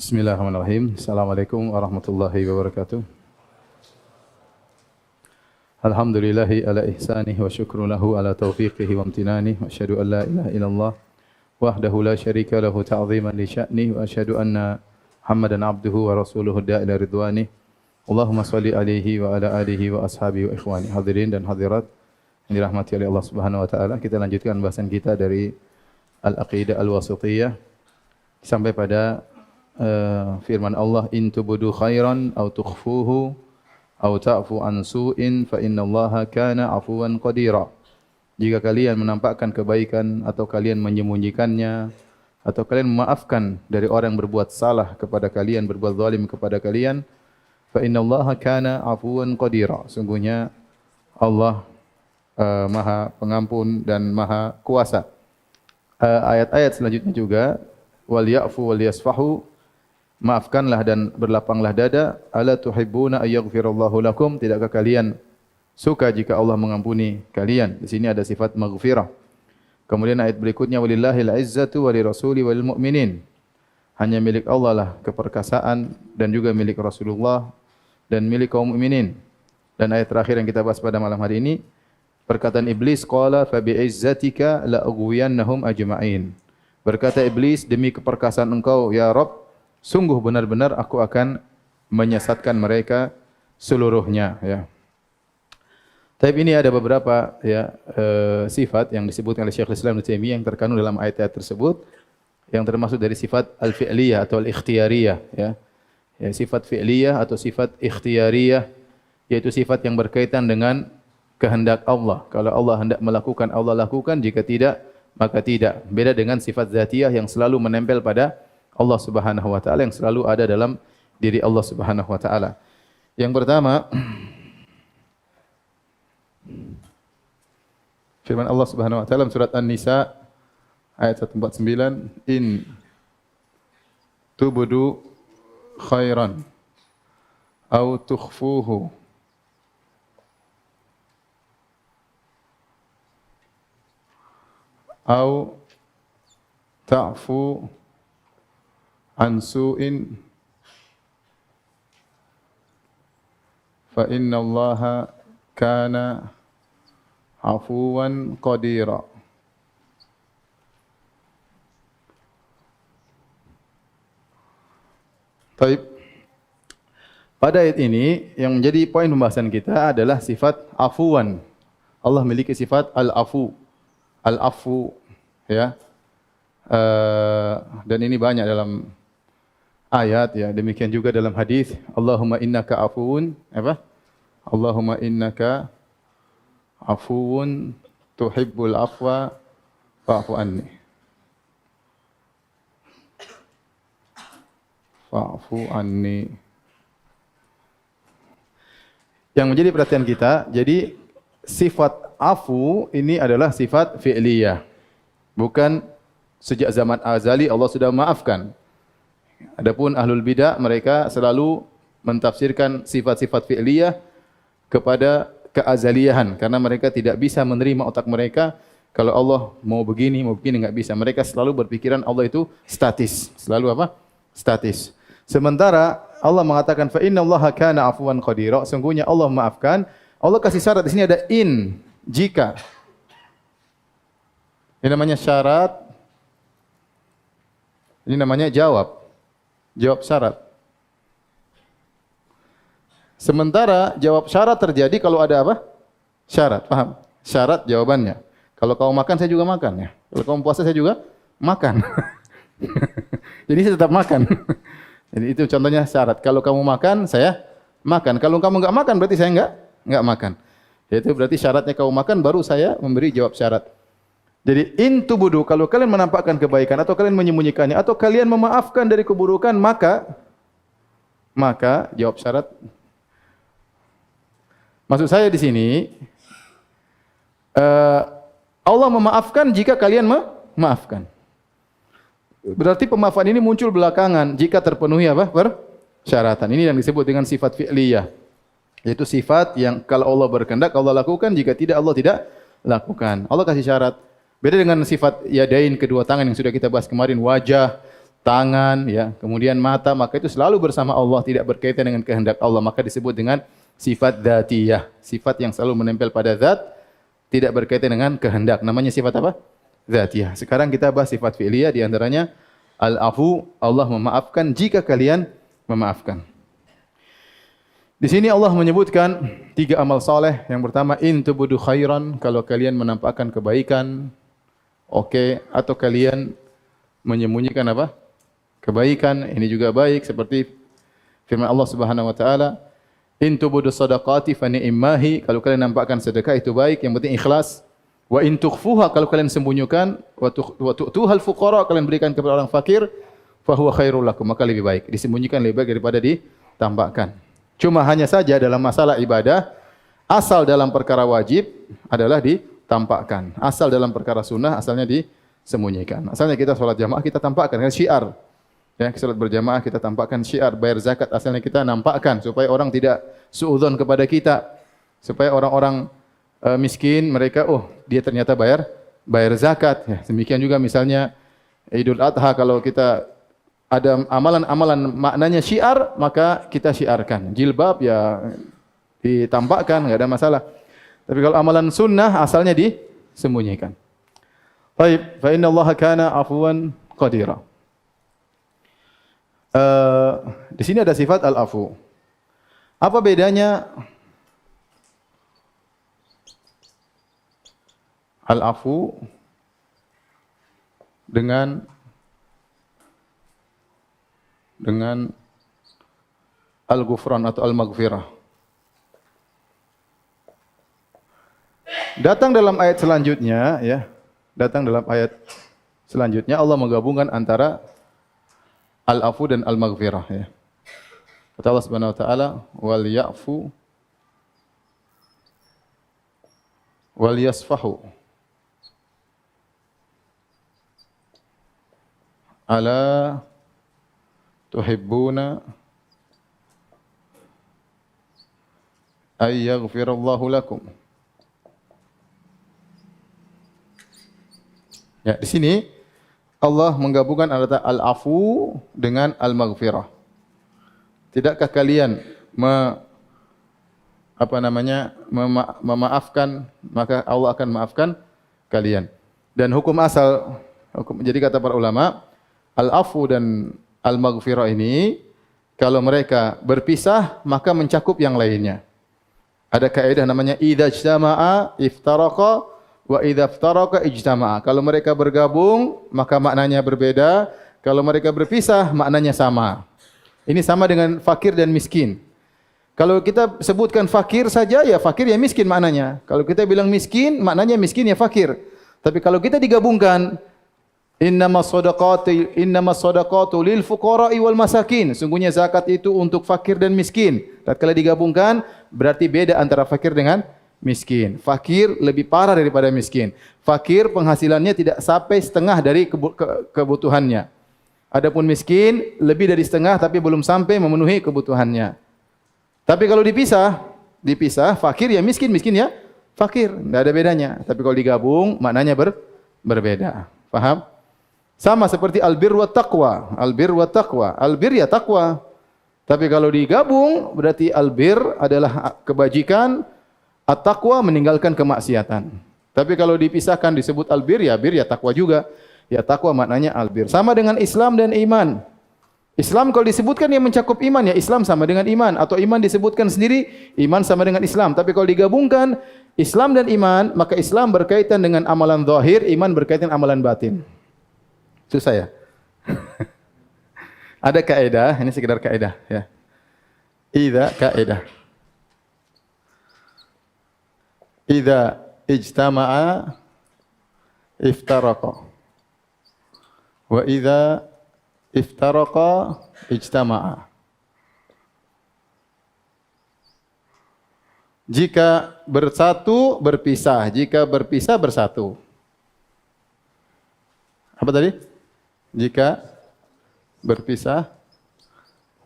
Bismillahirrahmanirrahim. Assalamualaikum warahmatullahi wabarakatuh. Alhamdulillahi ala ihsanih wa syukru lahu ala taufiqihi wa amtinanih wa asyhadu an la ilaha illallah wahdahu la syarika lahu ta'ziman li sya'nih wa asyhadu anna Muhammadan abduhu wa rasuluhu da'ila ridwanih. Allahumma shalli alaihi wa ala alihi wa ashabihi wa ikhwani. Hadirin dan hadirat yang dirahmati oleh Allah Subhanahu wa taala, kita lanjutkan bahasan kita dari Al-Aqidah Al-Wasithiyah sampai pada firman Allah, in tubudu khairan aw tukhfuhu aw ta'fu an su'in fa innallaha kana 'afuwan qadira. Jika kalian menampakkan kebaikan atau kalian menyembunyikannya atau kalian memaafkan dari orang yang berbuat salah kepada kalian, berbuat zalim kepada kalian, fa innallaha kana 'afuwan qadira. Sungguhnya Allah Maha Pengampun dan Maha Kuasa. Ayat-ayat selanjutnya juga, wal ya'fu wal yasfahu, maafkanlah dan berlapanglah dada. Ala tuhibbuna ayaghfirallahu lakum, tidakkah kalian suka jika Allah mengampuni kalian? Di sini ada sifat maghfirah. Kemudian ayat berikutnya, walillahil izzatu walirrasuli walil mu'minin, hanya milik Allah lah keperkasaan dan juga milik Rasulullah dan milik kaum mukminin. Dan ayat terakhir yang kita bahas pada malam hari ini, perkataan iblis, qala fa bi'izzatika la ughwiyannahum ajma'in. Berkata iblis, demi keperkasaan engkau ya Rabb, sungguh benar-benar aku akan menyesatkan mereka seluruhnya, ya. Tapi ini ada beberapa sifat yang disebutkan oleh Syekhul Islam Ibnu Taimiyah yang terkandung dalam ayat-ayat tersebut, yang termasuk dari sifat al-fi'liyah atau al-ikhtiyariyah, ya. Sifat fi'liyah atau sifat ikhtiyariyah, yaitu sifat yang berkaitan dengan kehendak Allah. Kalau Allah hendak melakukan, Allah lakukan, jika tidak, maka tidak. Beda dengan sifat zatiyah yang selalu menempel pada Allah Subhanahu wa taala, yang selalu ada dalam diri Allah Subhanahu wa taala. Yang pertama, firman Allah Subhanahu wa taala surat An-Nisa ayat 149, in tubdu khairan aw tukhfuhu aw ta'fu an su'in fa innallaha kana 'afuwan qadira. Baik. Pada ayat ini yang menjadi poin pembahasan kita adalah sifat afuwan. Allah memiliki sifat al-afu. Al-afu, ya. Dan ini banyak dalam ayat, ya. Demikian juga dalam hadis, Allahumma innaka afuun, apa? Allahumma innaka afuun tuhibbul afwa fa'fu anni. Fa'fu anni. Yang menjadi perhatian kita, jadi sifat afu ini adalah sifat fi'liyah. Bukan sejak zaman azali Allah sudah memaafkan. Adapun ahlul bidah, mereka selalu mentafsirkan sifat-sifat fi'liyah kepada keazaliyahan, karena mereka tidak bisa menerima otak mereka kalau Allah mau begini enggak bisa. Mereka selalu berpikiran Allah itu statis. Selalu apa? Statis. Sementara Allah mengatakan fa innallaha kana afuwan qadira, sungguhnya Allah memaafkan. Allah kasih syarat di sini, ada in, jika. Ini namanya syarat. Ini namanya jawab. Jawab syarat. Sementara jawab syarat terjadi kalau ada apa? Syarat, paham? Syarat jawabannya. Kalau kau makan, saya juga makan, ya. Kalau kau puasa, saya juga makan. Jadi saya tetap makan. Jadi itu contohnya syarat. Kalau kamu makan, saya makan. Kalau kamu enggak makan, berarti saya enggak makan. Itu berarti syaratnya kamu makan, baru saya memberi jawab syarat. Jadi in tubudu, kalau kalian menampakkan kebaikan atau kalian menyembunyikannya atau kalian memaafkan dari keburukan, maka jawab syarat. Maksud saya di sini, Allah memaafkan jika kalian memaafkan. Berarti pemaafan ini muncul belakangan jika terpenuhi apa? Persyaratan. Ini yang disebut dengan sifat fi'liyah. Yaitu sifat yang kalau Allah berkehendak Allah lakukan, jika tidak Allah tidak lakukan. Allah kasih syarat. Beda dengan sifat yadain, kedua tangan yang sudah kita bahas kemarin, wajah, tangan, ya, kemudian mata, maka itu selalu bersama Allah, tidak berkaitan dengan kehendak Allah, maka disebut dengan sifat dzatiyah, sifat yang selalu menempel pada zat, tidak berkaitan dengan kehendak. Namanya sifat apa? Dzatiyah. Sekarang kita bahas sifat fi'liyah, di antaranya al-afu, Allah memaafkan jika kalian memaafkan. Di sini Allah menyebutkan 3 amal saleh. Yang pertama, in tubudu khairan, kalau kalian menampakkan kebaikan, oke, atau kalian menyembunyikan apa? Kebaikan, ini juga baik, seperti firman Allah Subhanahu wa taala, in tubudu shadaqati fa ni'mahi, kalau kalian nampakkan sedekah itu baik, yang penting ikhlas. Wa in tukhfuha, kalau kalian sembunyikan, wa tu'tuhal fuqara, kalian berikan kepada orang fakir, fa huwa khairul lakum, maka lebih baik. Disembunyikan lebih baik daripada ditampakkan. Cuma hanya saja dalam masalah ibadah, asal dalam perkara wajib adalah ditampakkan. Asal dalam perkara sunnah, asalnya disembunyikan. Asalnya kita sholat jamaah, kita tampakkan, kan syiar. Ya, sholat berjamaah kita tampakkan syiar. Bayar zakat, asalnya kita nampakkan, supaya orang tidak suudzon kepada kita. Supaya orang-orang miskin, mereka, oh dia ternyata bayar zakat. Ya, demikian juga misalnya Idul Adha, kalau kita ada amalan-amalan maknanya syiar, maka kita syiarkan. Jilbab ya ditampakkan, enggak ada masalah. Tapi kalau amalan sunnah asalnya disembunyikan. Baik, fa innallaha kana afuwan qadira. Di sini ada sifat al-afu. Apa bedanya al-afu dengan al-ghufran atau al-maghfirah? Datang dalam ayat selanjutnya, ya. Datang dalam ayat selanjutnya Allah menggabungkan antara al-afu dan al-maghfirah, ya. Kata Allah Subhanahu wa taala, wal ya'fu wal yasfahu. Ala tuhibbuna ay yaghfirallahu lakum. Ya, di sini Allah menggabungkan antara al-afu dengan al-maghfirah. Tidakkah kalian memaafkan, maka Allah akan maafkan kalian. Dan hukum asal, jadi kata para ulama, al-afu dan al-maghfirah ini, kalau mereka berpisah, maka mencakup yang lainnya. Ada kaidah namanya idza ijtama'a iftaraqa wa idza iftaraqa ijtama'a. Kalau mereka bergabung, maka maknanya berbeda. Kalau mereka berpisah, maknanya sama. Ini sama dengan fakir dan miskin. Kalau kita sebutkan fakir saja, ya fakir ya miskin maknanya. Kalau kita bilang miskin, maknanya miskin ya fakir. Tapi kalau kita digabungkan, innamas shadaqatu lil fuqara'i wal masakin. Sungguhnya zakat itu untuk fakir dan miskin. Tatkala digabungkan berarti beda antara fakir dengan miskin. Fakir lebih parah daripada miskin. Fakir penghasilannya tidak sampai setengah dari kebutuhannya. Adapun miskin lebih dari setengah tapi belum sampai memenuhi kebutuhannya. Tapi kalau dipisah fakir ya miskin, miskin ya fakir, enggak ada bedanya. Tapi kalau digabung maknanya berbeda. Paham? Sama seperti albir wa taqwa. Albir wa taqwa. Albir ya taqwa. Tapi kalau digabung berarti albir adalah kebajikan, at-taqwa meninggalkan kemaksiatan. Tapi kalau dipisahkan disebut albir ya taqwa juga. Ya taqwa maknanya albir. Sama dengan Islam dan iman. Islam kalau disebutkan yang mencakup iman ya Islam sama dengan iman, atau iman disebutkan sendiri iman sama dengan Islam. Tapi kalau digabungkan Islam dan iman, maka Islam berkaitan dengan amalan zahir, iman berkaitan dengan amalan batin. Susah ya? Ada kaidah, ini sekedar kaidah ya. Idza ijtama'a iftaraqa. Wa idza iftaraqa ijtama'a. Jika bersatu berpisah, jika berpisah bersatu. Apa tadi? Jika berpisah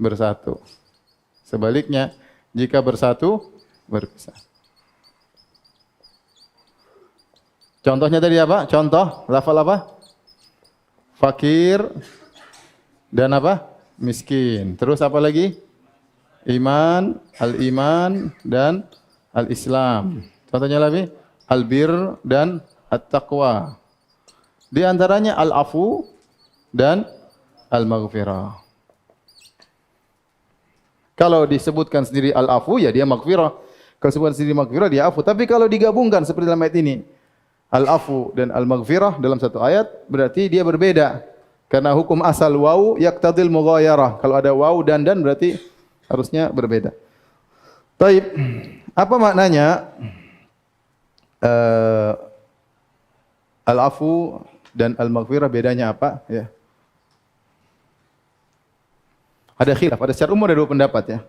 bersatu. Sebaliknya, jika bersatu berpisah. Contohnya tadi apa? Contoh lafal apa? Fakir dan apa? Miskin. Terus apa lagi? Iman, al-iman dan al-Islam. Contohnya lagi al-bir dan at-taqwa. Di antaranya al-afu dan al-maghfirah. Kalau disebutkan sendiri al-afu, ya dia maghfirah. Kalau disebutkan sendiri maghfirah, dia afu. Tapi kalau digabungkan seperti dalam ayat ini, al-afu dan al-maghfirah dalam satu ayat, berarti dia berbeda. Karena hukum asal waw yaqtadil mughayarah. Kalau ada waw dan berarti harusnya berbeda. Taib. Apa maknanya al-afu dan al-maghfirah, bedanya apa? Ya. Ada khilaf, ada secara umum ada dua pendapat ya.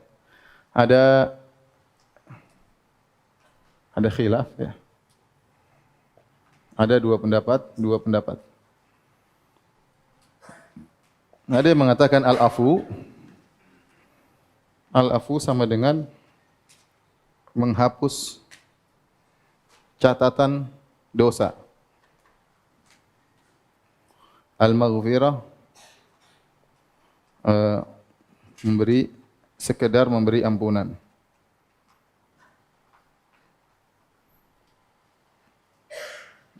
Ada khilaf ya. Ada dua pendapat. Ada yang mengatakan al-afu sama dengan menghapus catatan dosa. Al-maghfirah sekedar memberi ampunan.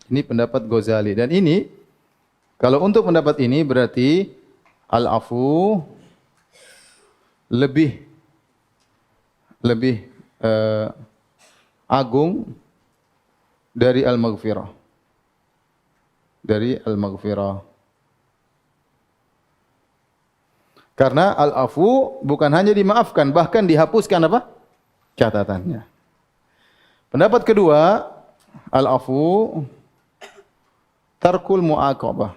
Ini pendapat Ghazali, dan ini kalau untuk pendapat ini berarti al-afu lebih agung dari al-maghfirah. Karena al-afu bukan hanya dimaafkan, bahkan dihapuskan apa? Catatannya. Pendapat kedua, al-afu tarkul mu'aqabah.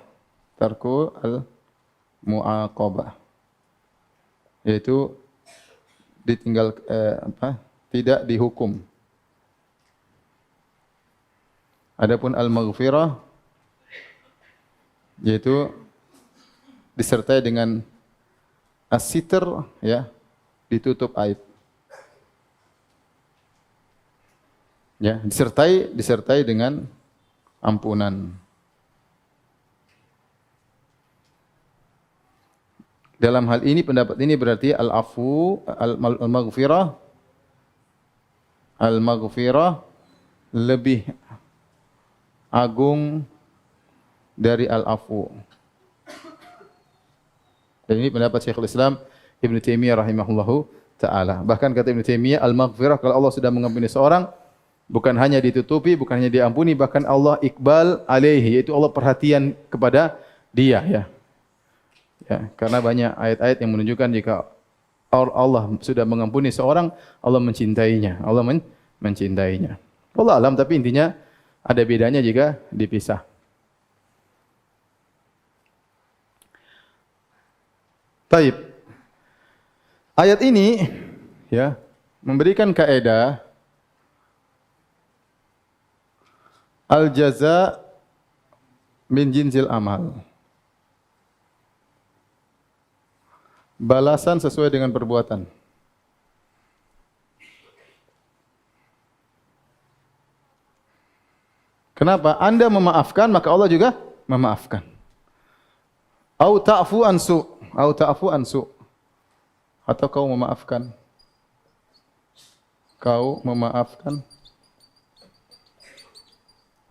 Yaitu ditinggal tidak dihukum. Adapun al-maghfirah yaitu disertai dengan as-sitr, ya, ditutup aib. Ya, disertai dengan ampunan. Dalam hal ini pendapat ini berarti al-afu al-maghfirah lebih agung dari al-afu. Dan ini pendapat Syekhul Islam Ibn Taimiyah rahimahullahu ta'ala. Bahkan kata Ibn Taimiyah, al-maghfirah, kalau Allah sudah mengampuni seorang, bukan hanya ditutupi, bukan hanya diampuni, bahkan Allah iqbal alaihi, yaitu Allah perhatian kepada dia. Ya, karena banyak ayat-ayat yang menunjukkan jika Allah sudah mengampuni seorang, Allah mencintainya. Mencintainya. Allah alam, tapi intinya ada bedanya jika dipisah. Taib. Ayat ini ya memberikan kaidah al-jaza min jinsil amal. Balasan sesuai dengan perbuatan. Kenapa? Anda memaafkan, maka Allah juga memaafkan. Au ta'fu ansu. Atau kau memaafkan. Kau memaafkan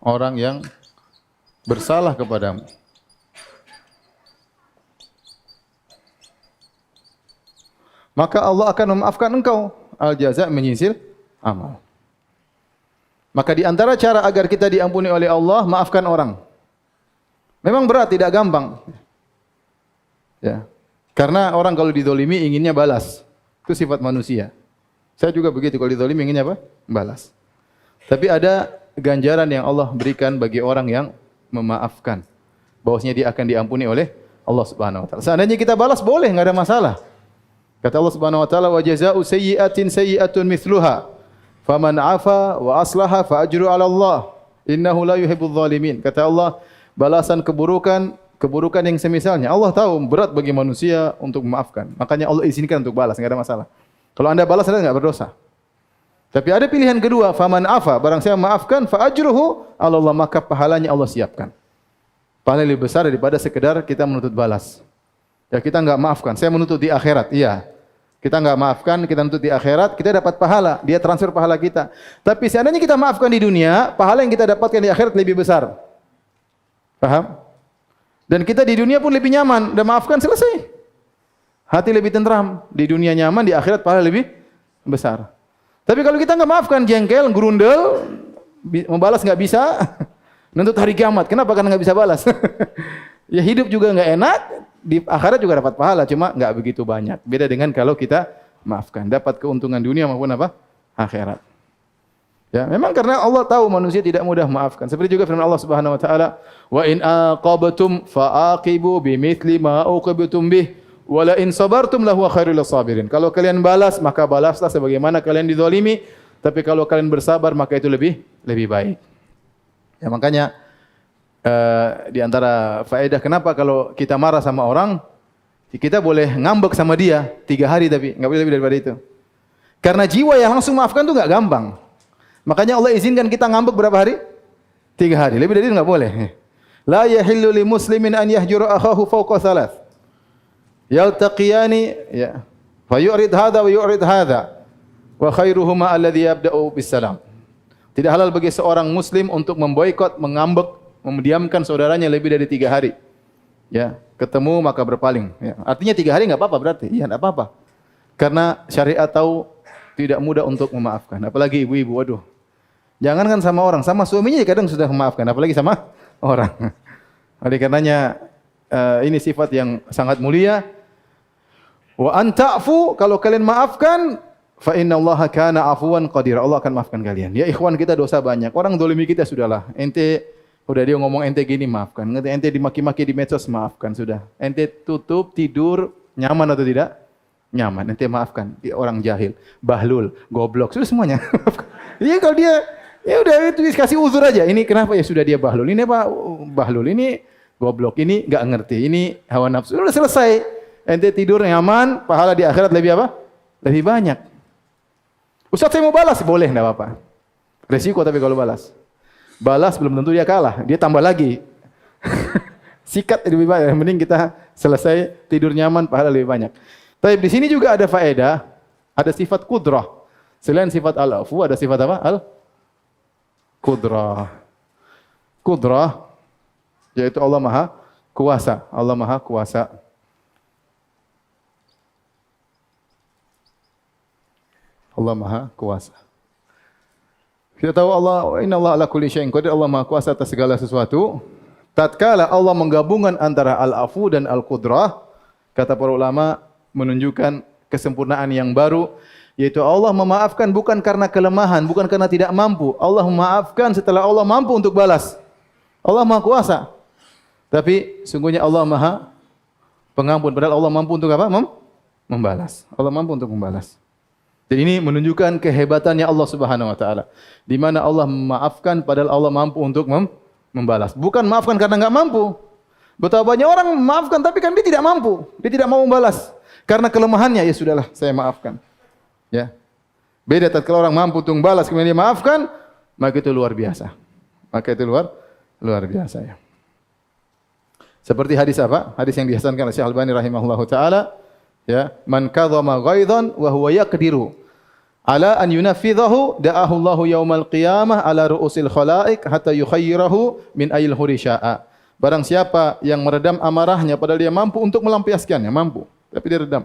orang yang bersalah kepadamu. Maka Allah akan memaafkan engkau. Al-jaza' menyinsil amal. Maka di antara cara agar kita diampuni oleh Allah, maafkan orang. Memang berat, tidak gampang. Ya. Karena orang kalau dizalimi inginnya balas. Itu sifat manusia. Saya juga begitu, kalau dizalimi inginnya apa? Balas. Tapi ada ganjaran yang Allah berikan bagi orang yang memaafkan. Bahwasanya dia akan diampuni oleh Allah Subhanahu wa taala. Seandainya kita balas boleh, enggak ada masalah. Kata Allah Subhanahu wa taala, "Wa jazaa'u sayyi'atin sayyi'atun mithluha. Faman 'afa wa aslaha fa ajru 'ala Allah. Innahu la yuhibbudz zalimin." Kata Allah, balasan keburukan yang semisalnya. Allah tahu berat bagi manusia untuk memaafkan. Makanya Allah izinkan untuk balas, enggak ada masalah. Kalau Anda balas, Anda enggak berdosa. Tapi ada pilihan kedua, faman 'afa, barang siapa maafkan, fa ajruhu 'ala Allah, maka pahalanya Allah siapkan. Pahala lebih besar daripada sekedar kita menuntut balas. Ya, kita enggak maafkan. Saya menuntut di akhirat. Iya. Kita enggak maafkan, kita menuntut di akhirat, kita dapat pahala. Dia transfer pahala kita. Tapi seandainya kita maafkan di dunia, pahala yang kita dapatkan di akhirat lebih besar. Paham? Dan kita di dunia pun lebih nyaman. Dan maafkan, selesai. Hati lebih tentram. Di dunia nyaman, di akhirat pahala lebih besar. Tapi kalau kita enggak maafkan, jengkel, gerundel, membalas enggak bisa, nuntut hari kiamat. Kenapa? Karena enggak bisa balas. Ya hidup juga enggak enak, di akhirat juga dapat pahala, cuma enggak begitu banyak. Beda dengan kalau kita maafkan, dapat keuntungan dunia maupun apa? Akhirat. Ya, memang karena Allah tahu manusia tidak mudah maafkan. Seperti juga firman Allah Subhanahu wa taala, "Wa in aqabtum fa'aqibu bimithli ma uqibtum bih, wa la in sabartum lahu khairul sabirin." Kalau kalian balas, maka balaslah sebagaimana kalian dizalimi, tapi kalau kalian bersabar, maka itu lebih baik. Ya, makanya di antara faedah kenapa kalau kita marah sama orang, kita boleh ngambek sama dia 3 hari, tapi enggak boleh lebih daripada itu. Karena jiwa yang langsung maafkan itu enggak gampang. Makanya Allah izinkan kita ngambek berapa hari? 3 hari. Lebih dari itu enggak boleh. La yahillu li muslimin an yahjura akhahu fawqa 3. Yaltaqiyani ya. Fa yu'rid hadha wa yu'rid hadha. Wa khairuhuma alladhi yabda'u bis salam. Tidak halal bagi seorang muslim untuk memboikot, mengambek, memdiamkan saudaranya lebih dari 3 hari. Ya, ketemu maka berpaling. Ya. Artinya 3 hari enggak apa-apa berarti. Iya, enggak apa-apa. Karena syariat tahu tidak mudah untuk memaafkan. Apalagi ibu-ibu, waduh. Jangankan sama orang, sama suaminya kadang sudah memaafkan, apalagi sama orang. Oleh karenanya ini sifat yang sangat mulia. Wa anta'fu, kalau kalian maafkan, fa innallaha kana afuwan qadira. Allah akan maafkan kalian. Ya ikhwan, kita dosa banyak. Orang zalimi kita sudahlah. Ente udah dia ngomong ente gini, maafkan. Ente dimaki-maki di medsos, maafkan sudah. Ente tutup tidur nyaman atau tidak? Nyaman. Ente maafkan. Dia orang jahil, bahlul, goblok, sudah semuanya. Iya, kalau dia ya udah itu kasih uzur aja. Ini kenapa? Ya sudah dia bahlul. Ini apa? Bahlul. Ini goblok. Ini enggak ngerti. Ini hawa nafsu. Sudah selesai. Ente tidur nyaman, pahala di akhirat lebih apa? Lebih banyak. Ustaz, saya mau balas, boleh, enggak apa-apa. Resiko tapi kalau balas. Balas belum tentu dia kalah, dia tambah lagi. Sikat lebih banyak. Mending kita selesai tidur nyaman, pahala lebih banyak. Tapi di sini juga ada faedah, ada sifat kudrah. Selain sifat al-afu, ada sifat apa? Al-kudrah. Kudrah, yaitu Allah Maha Kuasa. Allah Maha Kuasa. Allah Maha Kuasa. Kita tahu Allah, Inna Allah ala kulli syai'in qadir, Allah Maha Kuasa atas segala sesuatu. Tatkala Allah menggabungkan antara al-afu dan al-qudrah, kata para ulama menunjukkan kesempurnaan yang baru, yaitu Allah memaafkan bukan karena kelemahan, bukan karena tidak mampu. Allah memaafkan setelah Allah mampu untuk balas. Allah Maha Kuasa. Tapi sungguhnya Allah Maha Pengampun, padahal Allah mampu untuk apa? Membalas. Allah mampu untuk membalas. Jadi ini menunjukkan kehebatannya Allah Subhanahu wa taala. Di mana Allah memaafkan padahal Allah mampu untuk membalas. Bukan maafkan karena enggak mampu. Betapa banyak orang memaafkan tapi kan dia tidak mampu. Dia tidak mau membalas. Karena kelemahannya, ya sudahlah, saya maafkan. Ya. Beda tatkala orang mampu untuk membalas kemudian dia maafkan, maka itu luar biasa. Maka itu luar biasa ya. Seperti hadis apa? Hadis yang dihasankan oleh Syekh Al-Albani rahimahullahu taala, ya, man kadzama ghaidhan wa huwa yaqdiru ala an yunaffidhahu da'ahu Allahu yaumal qiyamah ala ru'usil khalaiq hatta yukhayyirahu min ayil hurisha'a. Barang siapa yang meredam amarahnya padahal dia mampu untuk melampiaskannya, mampu, tapi dia redam,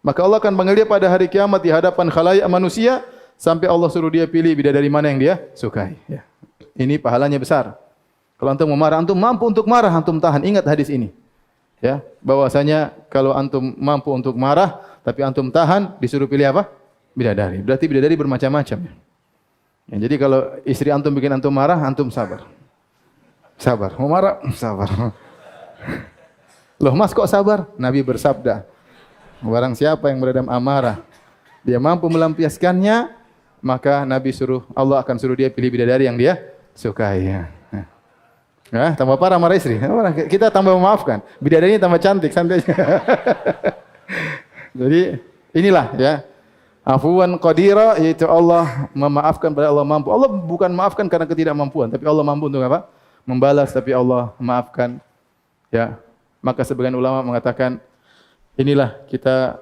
maka Allah akan panggil dia pada hari kiamat di hadapan khalayak manusia sampai Allah suruh dia pilih bidadari mana yang dia sukai, ya. Ini pahalanya besar. Kalau antum memarah, antum mampu untuk marah, antum tahan. Ingat hadis ini. Ya, bahwasanya kalau antum mampu untuk marah tapi antum tahan, disuruh pilih apa? Bidadari. Berarti bidadari bermacam-macam. Ya, jadi kalau istri antum bikin antum marah, antum sabar. Sabar. Mau marah, sabar. Loh mas kok sabar? Nabi bersabda, barang siapa yang meredam amarah, dia mampu melampiaskannya, maka Nabi suruh, Allah akan suruh dia pilih bidadari yang dia sukai. Ya, tambah parah marah istri. Kita tambah memaafkan. Bidadarinya tambah cantik, santai. Jadi inilah ya. Afuwan qadira, yaitu Allah memaafkan pada Allah mampu. Allah bukan maafkan karena ketidakmampuan, tapi Allah mampu untuk apa? Membalas, tapi Allah maafkan. Ya. Maka sebagian ulama mengatakan inilah kita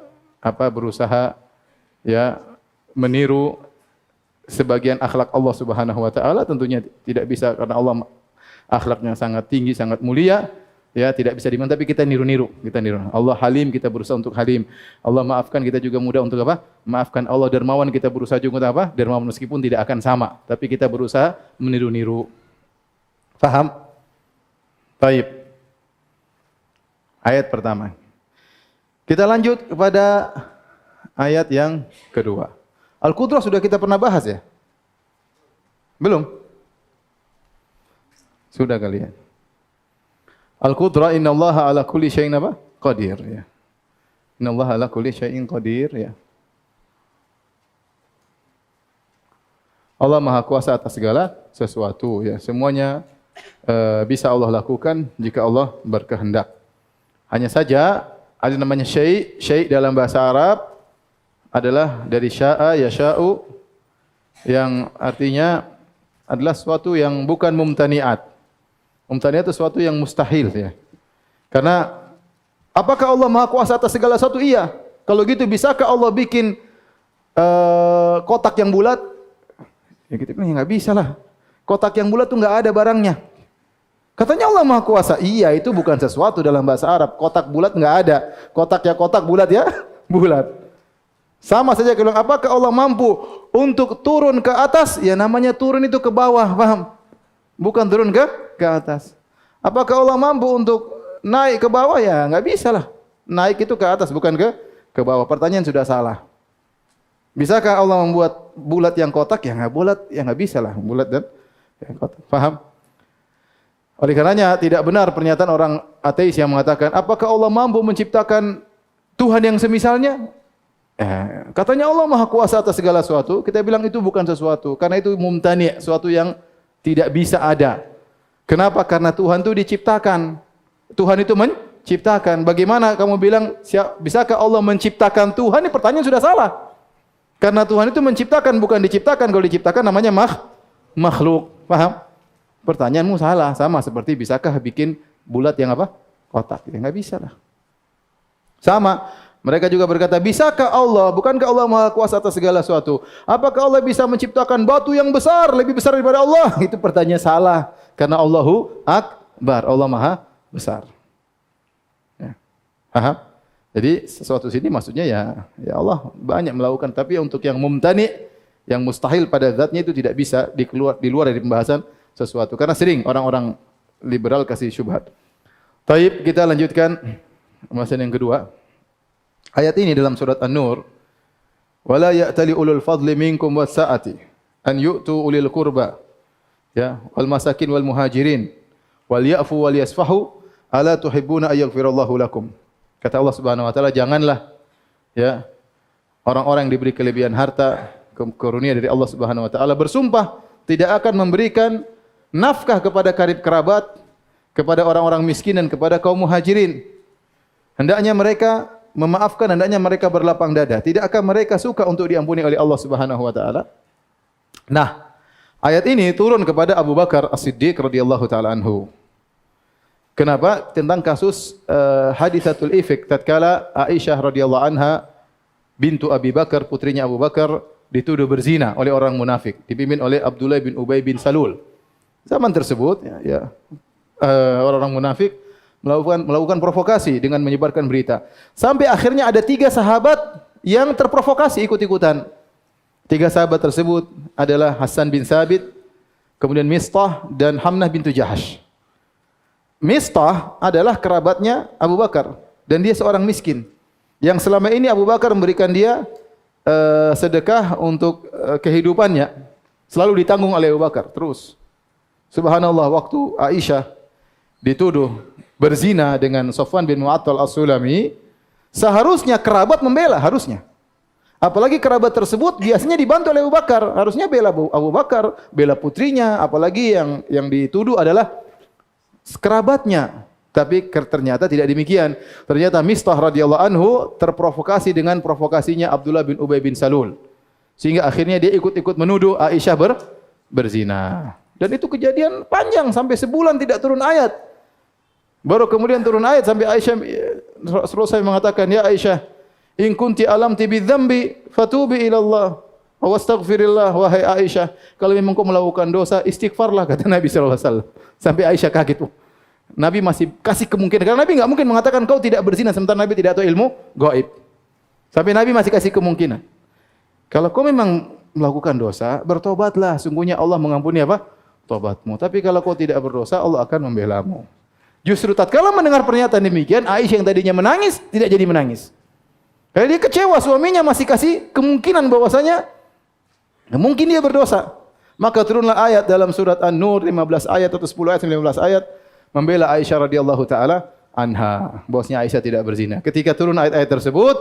berusaha ya meniru sebagian akhlak Allah Subhanahu wa taala, tentunya tidak bisa karena Allah akhlaknya sangat tinggi, sangat mulia, ya tidak bisa dimana, tapi kita niru-niru, Allah Halim, kita berusaha untuk Halim. Allah maafkan, kita juga mudah untuk maafkan. Allah Dermawan, kita berusaha juga untuk dermawan, meskipun tidak akan sama, tapi kita berusaha meniru-niru. Paham? Baik. Ayat pertama. Kita lanjut kepada ayat yang kedua. Al-Qudrah sudah kita pernah bahas ya? Belum? Sudah kalian. Al-Qudrah, innallaha ala kulli syai'in qadir ya. Innallaha ala kulli syai'in qadir ya. Allah Maha Kuasa atas segala sesuatu ya. Semuanya bisa Allah lakukan jika Allah berkehendak. Hanya saja ada namanya syai'. Syai' dalam bahasa Arab adalah dari sya'a yasha'u, yang artinya adalah sesuatu yang bukan mumtani'at. Mumtani'at itu sesuatu yang mustahil ya. Karena apakah Allah Maha Kuasa atas segala sesuatu? Iya. Kalau gitu bisakah Allah bikin kotak yang bulat? Ya kita bilang ya enggak bisa lah. Kotak yang bulat itu enggak ada barangnya. Katanya Allah Maha Kuasa. Iya, itu bukan sesuatu dalam bahasa Arab. Kotak bulat enggak ada. Kotak ya kotak, bulat ya bulat. Sama saja kalau apakah Allah mampu untuk turun ke atas? Ya namanya turun itu ke bawah, paham? Bukan turun ke atas. Apakah Allah mampu untuk naik ke bawah? Ya enggak bisa lah. Naik itu ke atas, bukan ke bawah. Pertanyaan sudah salah. Bisakah Allah membuat bulat yang kotak? Ya enggak bulat, ya enggak bisa lah bulat dan yang kotak. Paham? Oleh karenanya tidak benar pernyataan orang ateis yang mengatakan, apakah Allah mampu menciptakan Tuhan yang semisalnya? Katanya Allah Maha Kuasa atas segala sesuatu. Kita bilang itu bukan sesuatu, karena itu mumtani', sesuatu yang tidak bisa ada. Kenapa? Karena Tuhan itu diciptakan. Tuhan itu menciptakan. Bagaimana kamu bilang bisakah Allah menciptakan Tuhan? Ini pertanyaan sudah salah. Karena Tuhan itu menciptakan, bukan diciptakan. Kalau diciptakan namanya makhluk. Paham? Pertanyaanmu salah. Sama seperti bisakah bikin bulat yang kotak? Ya enggak bisa lah. Sama. Mereka juga berkata, bisakah Allah, bukankah Allah Maha Kuasa atas segala sesuatu? Apakah Allah bisa menciptakan batu yang besar, lebih besar daripada Allah? Itu pertanyaan salah. Karena Allahu Akbar, Allah Maha Besar. Ya. Paham? Jadi sesuatu sini maksudnya ya Allah banyak melakukan, tapi untuk yang mumtani, yang mustahil pada zatnya itu tidak bisa di luar dari pembahasan sesuatu. Karena sering orang-orang liberal kasih syubhat. Taib, kita lanjutkan pembahasan yang kedua. Ayat ini dalam surat An-Nur, wala ya'tali ulul fadli minkum was-sa'ati an yu'tu ulil qurba ya wal masakin wal muhajirin wal ya'fu wal yasfahu ala tuhibbuna ay yaghfirallahu lakum. Kata Allah Subhanahu wa taala, janganlah ya orang-orang yang diberi kelebihan harta, karunia dari Allah Subhanahu wa taala bersumpah tidak akan memberikan nafkah kepada karib kerabat, kepada orang-orang miskin dan kepada kaum muhajirin. Hendaknya mereka memaafkan, hendaknya mereka berlapang dada. Tidak akan mereka suka untuk diampuni oleh Allah Subhanahu wa taala. Nah, ayat ini turun kepada Abu Bakar As-Siddiq radhiyallahu taala anhu. Kenapa? Tentang kasus haditsatul ifk, tatkala Aisyah radhiyallahu anha bintu Abi Bakar, putrinya Abu Bakar, dituduh berzina oleh orang munafik, dipimpin oleh Abdullah bin Ubay bin Salul. Zaman tersebut orang-orang munafik melakukan provokasi dengan menyebarkan berita. Sampai akhirnya ada 3 sahabat yang terprovokasi ikut-ikutan. 3 sahabat tersebut adalah Hasan bin Sabit, kemudian Mistah dan Hamnah bintu Jahash. Mistah adalah kerabatnya Abu Bakar dan dia seorang miskin yang selama ini Abu Bakar memberikan dia sedekah untuk kehidupannya, selalu ditanggung oleh Abu Bakar terus. Subhanallah, waktu Aisyah dituduh berzina dengan Safwan bin Mu'attal As-Sulami, seharusnya kerabat membela, harusnya. Apalagi kerabat tersebut biasanya dibantu oleh Abu Bakar, harusnya bela Abu Bakar, bela putrinya, apalagi yang dituduh adalah kerabatnya. Tapi ternyata tidak demikian. Ternyata Mistah radhiyallahu anhu terprovokasi dengan provokasinya Abdullah bin Ubay bin Salul. Sehingga akhirnya dia ikut-ikut menuduh Aisyah berzina. Dan itu kejadian panjang sampai sebulan tidak turun ayat. Baru kemudian turun ayat sampai Aisyah Rasulullah SAW mengatakan, "Ya Aisyah, in kunti alamti bidzambi fatubi ila Allah wa wastaghfirillah." Wahai Aisyah, kalau memang kau melakukan dosa, istighfarlah, kata Nabi sallallahu alaihi wasallam. Sampai Aisyah kaget. Nabi masih kasih kemungkinan. Karena Nabi enggak mungkin mengatakan kau tidak berzina sementara Nabi tidak tahu ilmu gaib. Sampai Nabi masih kasih kemungkinan. Kalau kau memang melakukan dosa, bertobatlah. Sungguhnya Allah mengampuni apa? Tobatmu. Tapi kalau kau tidak berdosa, Allah akan membelamu. Justru tatkala mendengar pernyataan demikian, Aisyah yang tadinya menangis tidak jadi menangis. Karena dia kecewa suaminya masih kasih kemungkinan bahwasanya mungkin dia berdosa. Maka turunlah ayat dalam surat An-Nur 15 ayat atau 10 ayat 19 ayat membela Aisyah radhiyallahu taala anha, bahwasanya Aisyah tidak berzina. Ketika turun ayat-ayat tersebut,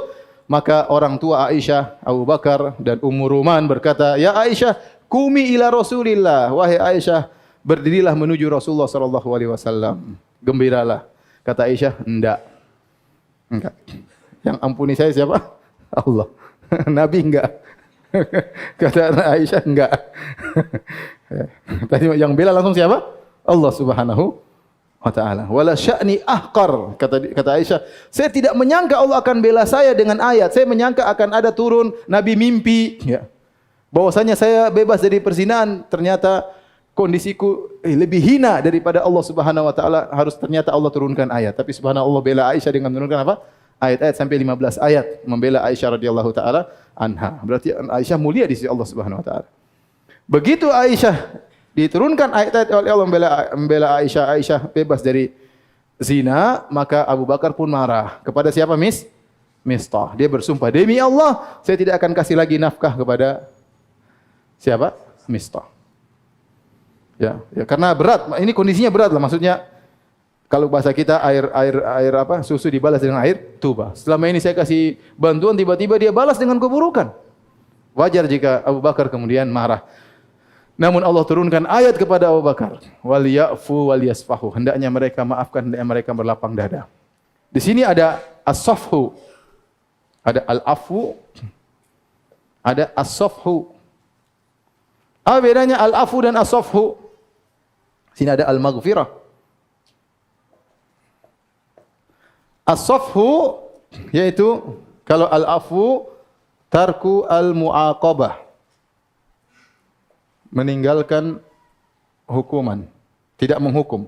maka orang tua Aisyah, Abu Bakar dan Ummu Ruman berkata, "Ya Aisyah, qumi ila Rasulillah." Wahai Aisyah, berdirilah menuju Rasulullah sallallahu alaihi wasallam. Gembiralah. Kata Aisyah, "Enggak." Yang ampuni saya siapa? Allah. Nabi enggak. Kata Aisyah, enggak. Tadi yang bela langsung siapa? Allah Subhanahu wa ta'ala. Wala sya'ni ahqar, kata Aisyah, saya tidak menyangka Allah akan bela saya dengan ayat. Saya menyangka akan ada turun Nabi mimpi, ya, bahwasanya saya bebas dari perzinahan. Ternyata kondisiku lebih hina daripada Allah Subhanahu wa ta'ala. Harus ternyata Allah turunkan ayat. Tapi subhanallah, bela Aisyah dengan menurunkan apa? Ayat-ayat sampai 15 ayat membela Aisyah radhiyallahu taala anha. Berarti Aisyah mulia di sisi Allah Subhanahu wa taala. Begitu Aisyah diturunkan ayat-ayat oleh Allah membela Aisyah, Aisyah bebas dari zina, maka Abu Bakar pun marah. Kepada siapa? Mistah. Dia bersumpah, demi Allah, saya tidak akan kasih lagi nafkah kepada siapa? Mistah. Ya, karena berat. Ini kondisinya berat lah. Maksudnya, kalau bahasa kita air apa? Susu dibalas dengan air tuba. Selama ini saya kasih bantuan, tiba-tiba dia balas dengan keburukan. Wajar jika Abu Bakar kemudian marah. Namun Allah turunkan ayat kepada Abu Bakar, wal ya'fu wal yasfahu. Hendaknya mereka maafkan, hendaknya mereka berlapang dada. Di sini ada as-safhu, ada al-afu, ada as-safhu. Apa bedanya al-afu dan as-safhu? Sini ada al-maghfirah. As-safhu yaitu kalau al-afu tarku al-mu'aqabah, meninggalkan hukuman, tidak menghukum.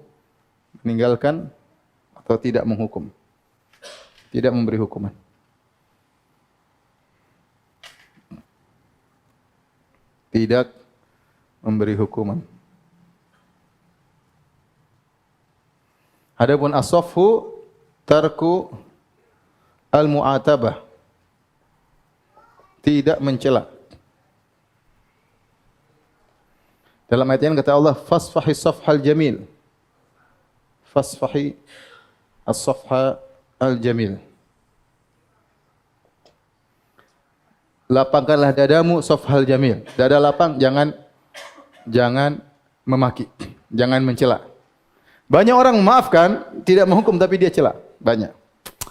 Meninggalkan atau tidak menghukum. Tidak memberi hukuman. Tidak memberi hukuman. Adapun as-safhu tarku al-mu'atabah, tidak mencela. Dalam ayat ini kata Allah, fasfahi safhal jamil. Fasfahi as-safha al-jamil. Lapangkanlah dadamu safhal jamil. Dada lapang, jangan memaki, jangan mencela. Banyak orang memaafkan, tidak menghukum tapi dia cela. Banyak.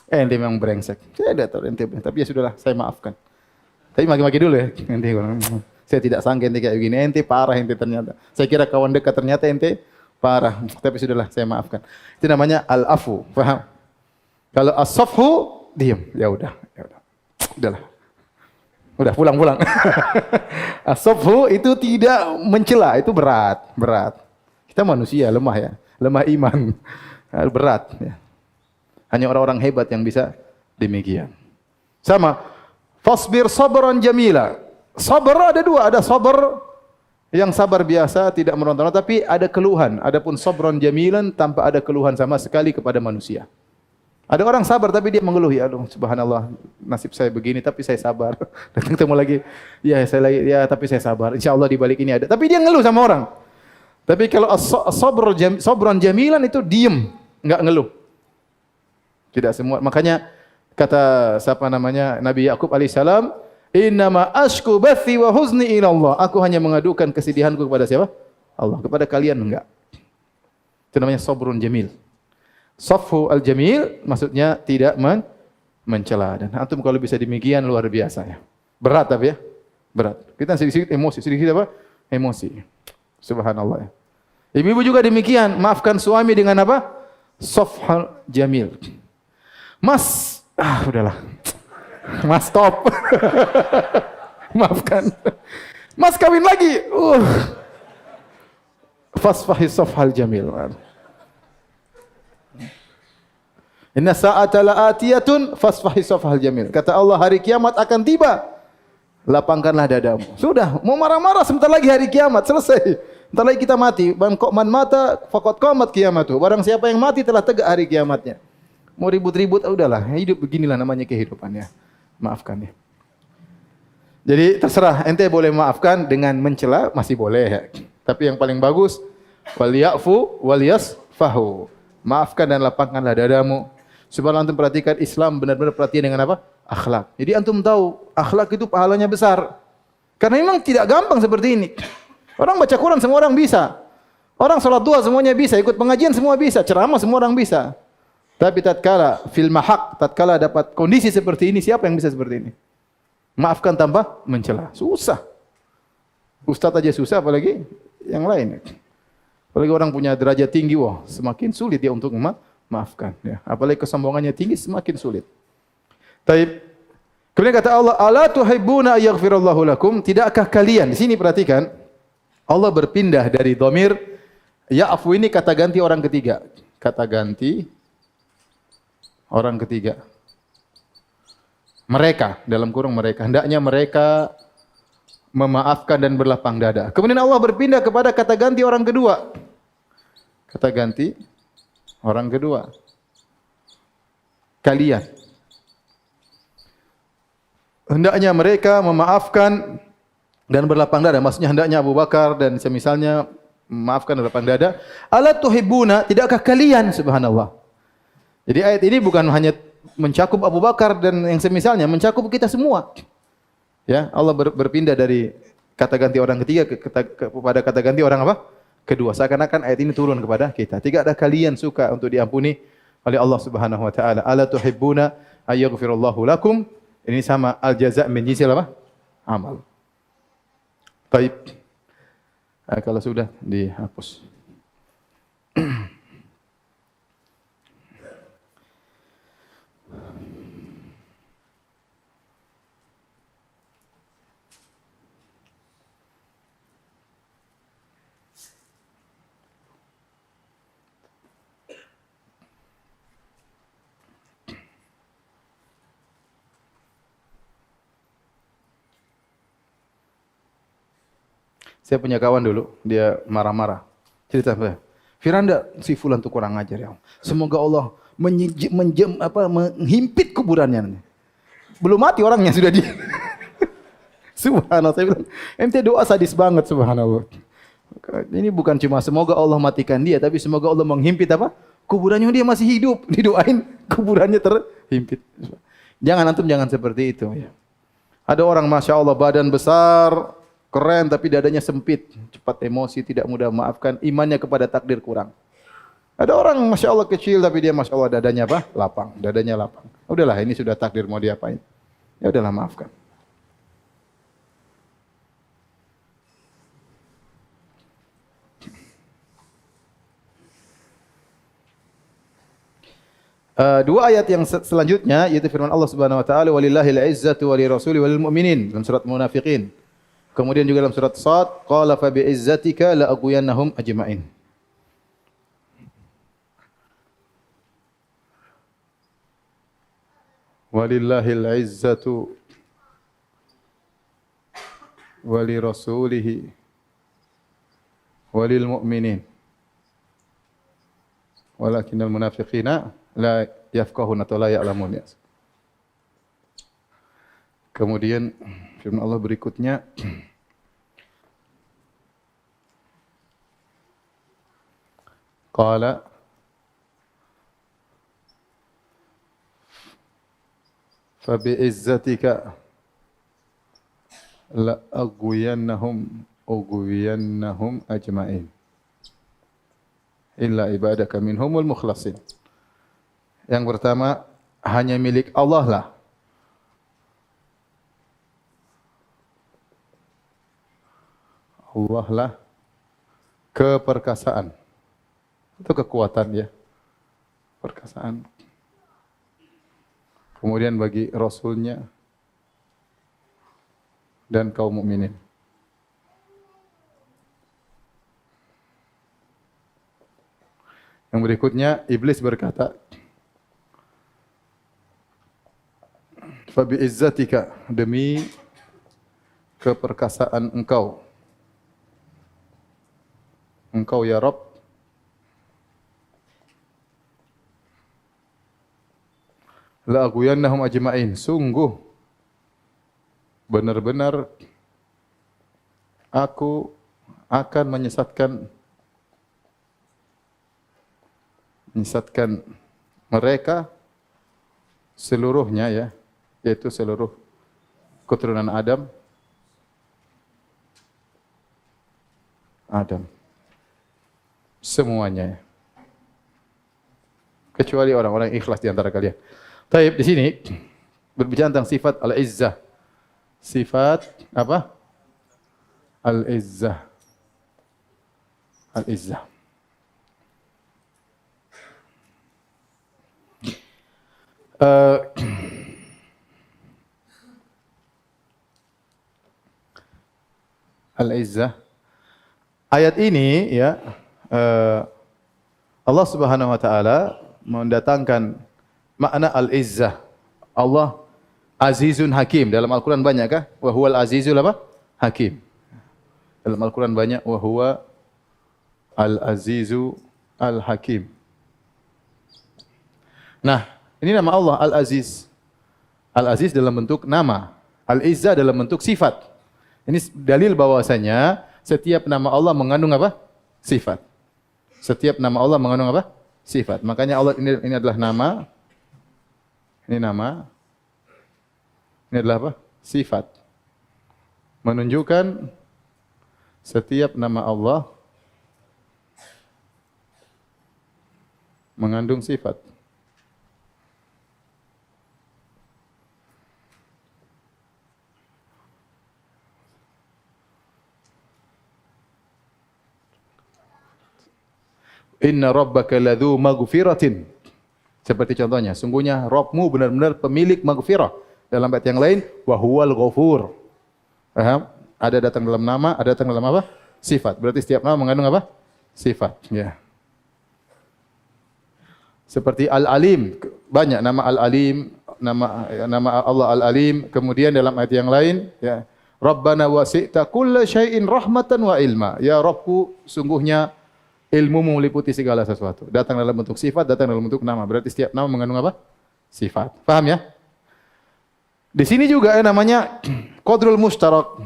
Ente memang brengsek. Saya tidak tahu ente, tapi ya sudahlah, saya maafkan. Tapi maki-maki dulu ya. Ente saya tidak sangka ente kayak begini. Ente parah ente ternyata. Saya kira kawan dekat, ternyata ente parah. Tapi sudahlah, saya maafkan. Itu namanya al-afu. Paham? Kalau as-safhu, diam. Ya udah. Udahlah. Udah pulang. As-safhu itu tidak mencela, itu berat. Kita manusia lemah ya. Lemah iman. Berat ya. Hanya orang-orang hebat yang bisa demikian. Sama. Fasbir sabran jamila. Sabar ada dua, ada sabar yang sabar biasa tidak meronta-ronta tapi ada keluhan. Adapun sabran jamilan tanpa ada keluhan sama sekali kepada manusia. Ada orang sabar tapi dia mengeluh, ya aduh subhanallah nasib saya begini tapi saya sabar. Datang ketemu lagi, tapi saya sabar. Insyaallah di balik ini ada. Tapi dia ngeluh sama orang. Tapi kalau sabran jamilan itu diem, enggak ngeluh. Tidak semua. Makanya kata siapa namanya Nabi Yakub alaihissalam, innama ashku bathi wa huzni ila Allah. Aku hanya mengadukan kesedihanku kepada siapa? Allah. Kepada kalian enggak. Itu namanya sabrun jamil. Safhu al-jamil maksudnya tidak mencela. Dan antum kalau bisa demikian luar biasa ya. Berat tapi ya. Berat. Kita sedikit emosi, sedikit apa? Emosi. Subhanallah ya. Ibu-ibu juga demikian, maafkan suami dengan apa? Safhul jamil. Mas, udahlah. Mas stop. Maafkan. Mas kawin lagi. Fasfahi safhal jamil. Inna sa'ata la'atiyatun fasfahi safhal jamil. Kata Allah, hari kiamat akan tiba. Lapangkanlah dadamu. Sudah, mau marah-marah sebentar lagi hari kiamat selesai. Sebentar lagi kita mati. Man mata faqad qamat qiyamatuh. Barang siapa yang mati telah tegak hari kiamatnya. Mau ribut-ribut, udahlah. Hidup beginilah namanya kehidupan ya. Maafkan ya. Jadi terserah, ente boleh maafkan dengan mencela masih boleh ya. Tapi yang paling bagus wal ya'fu wal yasfahu. Maafkan dan lapangkanlah dadamu. Subhanallah, antum perhatikan Islam benar-benar perhatian dengan apa? Akhlak. Jadi antum tahu akhlak itu pahalanya besar. Karena memang tidak gampang seperti ini. Orang baca Quran semua orang bisa. Orang salat duha semuanya bisa, ikut pengajian semua bisa, ceramah semua orang bisa. Tapi tatkala fil mahaq, tatkala dapat kondisi seperti ini, siapa yang bisa seperti ini? Maafkan tanpa mencela. Susah. Ustaz aja susah, apalagi yang lain. Apalagi orang punya derajat tinggi, wah, semakin sulit dia untuk maafkan. Ya. Apalagi kesombongannya tinggi, semakin sulit. Taib. Kemudian kata Allah, "Ala tuhibbuna ayaghfirallahu lakum?" Tidakkah kalian? Di sini perhatikan, Allah berpindah dari dhamir ya'fu ini kata ganti orang ketiga. Kata ganti orang ketiga. Mereka, dalam kurung mereka. Hendaknya mereka memaafkan dan berlapang dada. Kemudian Allah berpindah kepada kata ganti orang kedua. Kata ganti orang kedua. Kalian. Hendaknya mereka memaafkan dan berlapang dada. Maksudnya hendaknya Abu Bakar dan semisalnya memaafkan dan berlapang dada. Ala tuhibbuna, tidakkah kalian, subhanallah. Jadi ayat ini bukan hanya mencakup Abu Bakar dan yang semisalnya, mencakup kita semua. Ya, Allah berpindah dari kata ganti orang ketiga kepada kata ganti orang apa? Kedua. Seakan-akan ayat ini turun kepada kita. Tidak ada kalian suka untuk diampuni oleh Allah Subhanahu wa taala. Ala tuhibbuna ayaghfirallahu lakum? Ini sama al-jaza' min jinsil apa? Amal. Baik. Kalau sudah dihapus. Saya punya kawan dulu, dia marah-marah. Cerita apa? Firanda, si fulan tuh kurang ajar ya. Semoga Allah menghimpit kuburannya. Belum mati orangnya sudah di. Subhanallah, saya bilang, ente doa sadis banget, subhanallah. Ini bukan cuma semoga Allah matikan dia, tapi semoga Allah menghimpit apa? Kuburannya, dia masih hidup, didoain kuburannya terhimpit. Jangan seperti itu ya. Ada orang Masya Allah badan besar, keren tapi dadanya sempit, cepat emosi, tidak mudah memaafkan, imannya kepada takdir kurang. Ada orang Masya Allah kecil tapi dia Masya Allah dadanya apa? Lapang, dadanya lapang. Udahlah, ini sudah takdir, mau diapain? Ya udahlah, maafkan. Dua ayat yang selanjutnya yaitu firman Allah Subhanahu wa taala, walillahil izzatu wa lirasuli walil mu'minin, dalam surat Munafiqin. Kemudian juga dalam surat Shad, qala fa bi izzatika la aghwiyannahum ajma'in. Walillahil izzatu wa lirasulihi walil mu'minin. Walakinnal munafiqina la yafqahuna atau la ya'lamun. Kemudian firman Allah berikutnya, qala fa bi izzatika la aghwiyannahum ajma'in illa ibadaka minhumul mukhlasin. Yang pertama, hanya milik Allah lah keperkasaan. Itu kekuatan ya. Perkasaan. kemudian bagi Rasulnya dan kaum mukminin. Yang berikutnya, iblis berkata, "Fa bi izzatika," demi keperkasaan engkau. Engkau ya Rabb, la aghwiyannahum ajma'in. Sungguh benar-benar aku akan menyesatkan mereka seluruhnya, ya, yaitu seluruh keturunan Adam semuanya, kecuali orang-orang ikhlas di antara kalian. Taib, di sini berbicara tentang sifat al-izzah. Sifat apa? Al-izzah. Al-izzah. Al-izzah. Ayat ini, ya, Allah Subhanahu wa taala mendatangkan makna al-izzah. Allah Azizun Hakim. Dalam Al-Quran banyak kah? Wa huwal azizul apa? Hakim. Dalam Al-Quran banyak wa huwa al-azizu al-hakim. Nah, ini nama Allah Al-Aziz. Al-Aziz dalam bentuk nama, Al-Izzah dalam bentuk sifat. Ini dalil bahwasanya setiap nama Allah mengandung apa? Sifat. Setiap nama Allah mengandung apa? Sifat. Makanya Allah ini adalah nama. Ini nama. Ini adalah apa? Sifat. Menunjukkan setiap nama Allah mengandung sifat. Inna rabbaka ladzu maghfiratin. Seperti contohnya, sungguhnya Rabbmu benar-benar pemilik maghfirah. Dalam ayat yang lain, wa huwal ghafur. Paham? Ada datang dalam nama, ada datang dalam apa? Sifat. Berarti setiap nama mengandung apa? Sifat. Ya. Seperti Al-Alim, banyak nama Al-Alim, nama Allah Al-Alim. Kemudian dalam ayat yang lain, ya, Rabbana wasi'ta kulla syai'in rahmatan wa ilma. Ya Rabbku, sungguhnya ilmu meliputi segala sesuatu. Datang dalam bentuk sifat, datang dalam bentuk nama. Berarti setiap nama mengandung apa? Sifat. Paham ya? Di sini juga namanya qadrul mustarak.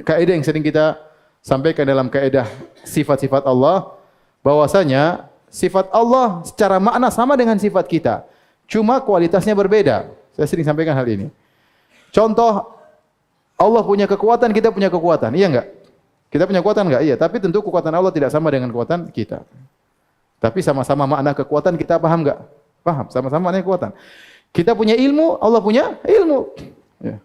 Kaidah yang sering kita sampaikan dalam kaidah sifat-sifat Allah, bahwasanya sifat Allah secara makna sama dengan sifat kita. Cuma kualitasnya berbeda. Saya sering sampaikan hal ini. Contoh, Allah punya kekuatan, kita punya kekuatan. Iya enggak? Kita punya kekuatan enggak? Iya, tapi tentu kekuatan Allah tidak sama dengan kekuatan kita. Tapi sama-sama makna kekuatan, kita paham enggak? Paham, sama-sama makna kekuatan. Kita punya ilmu, Allah punya ilmu. Ya.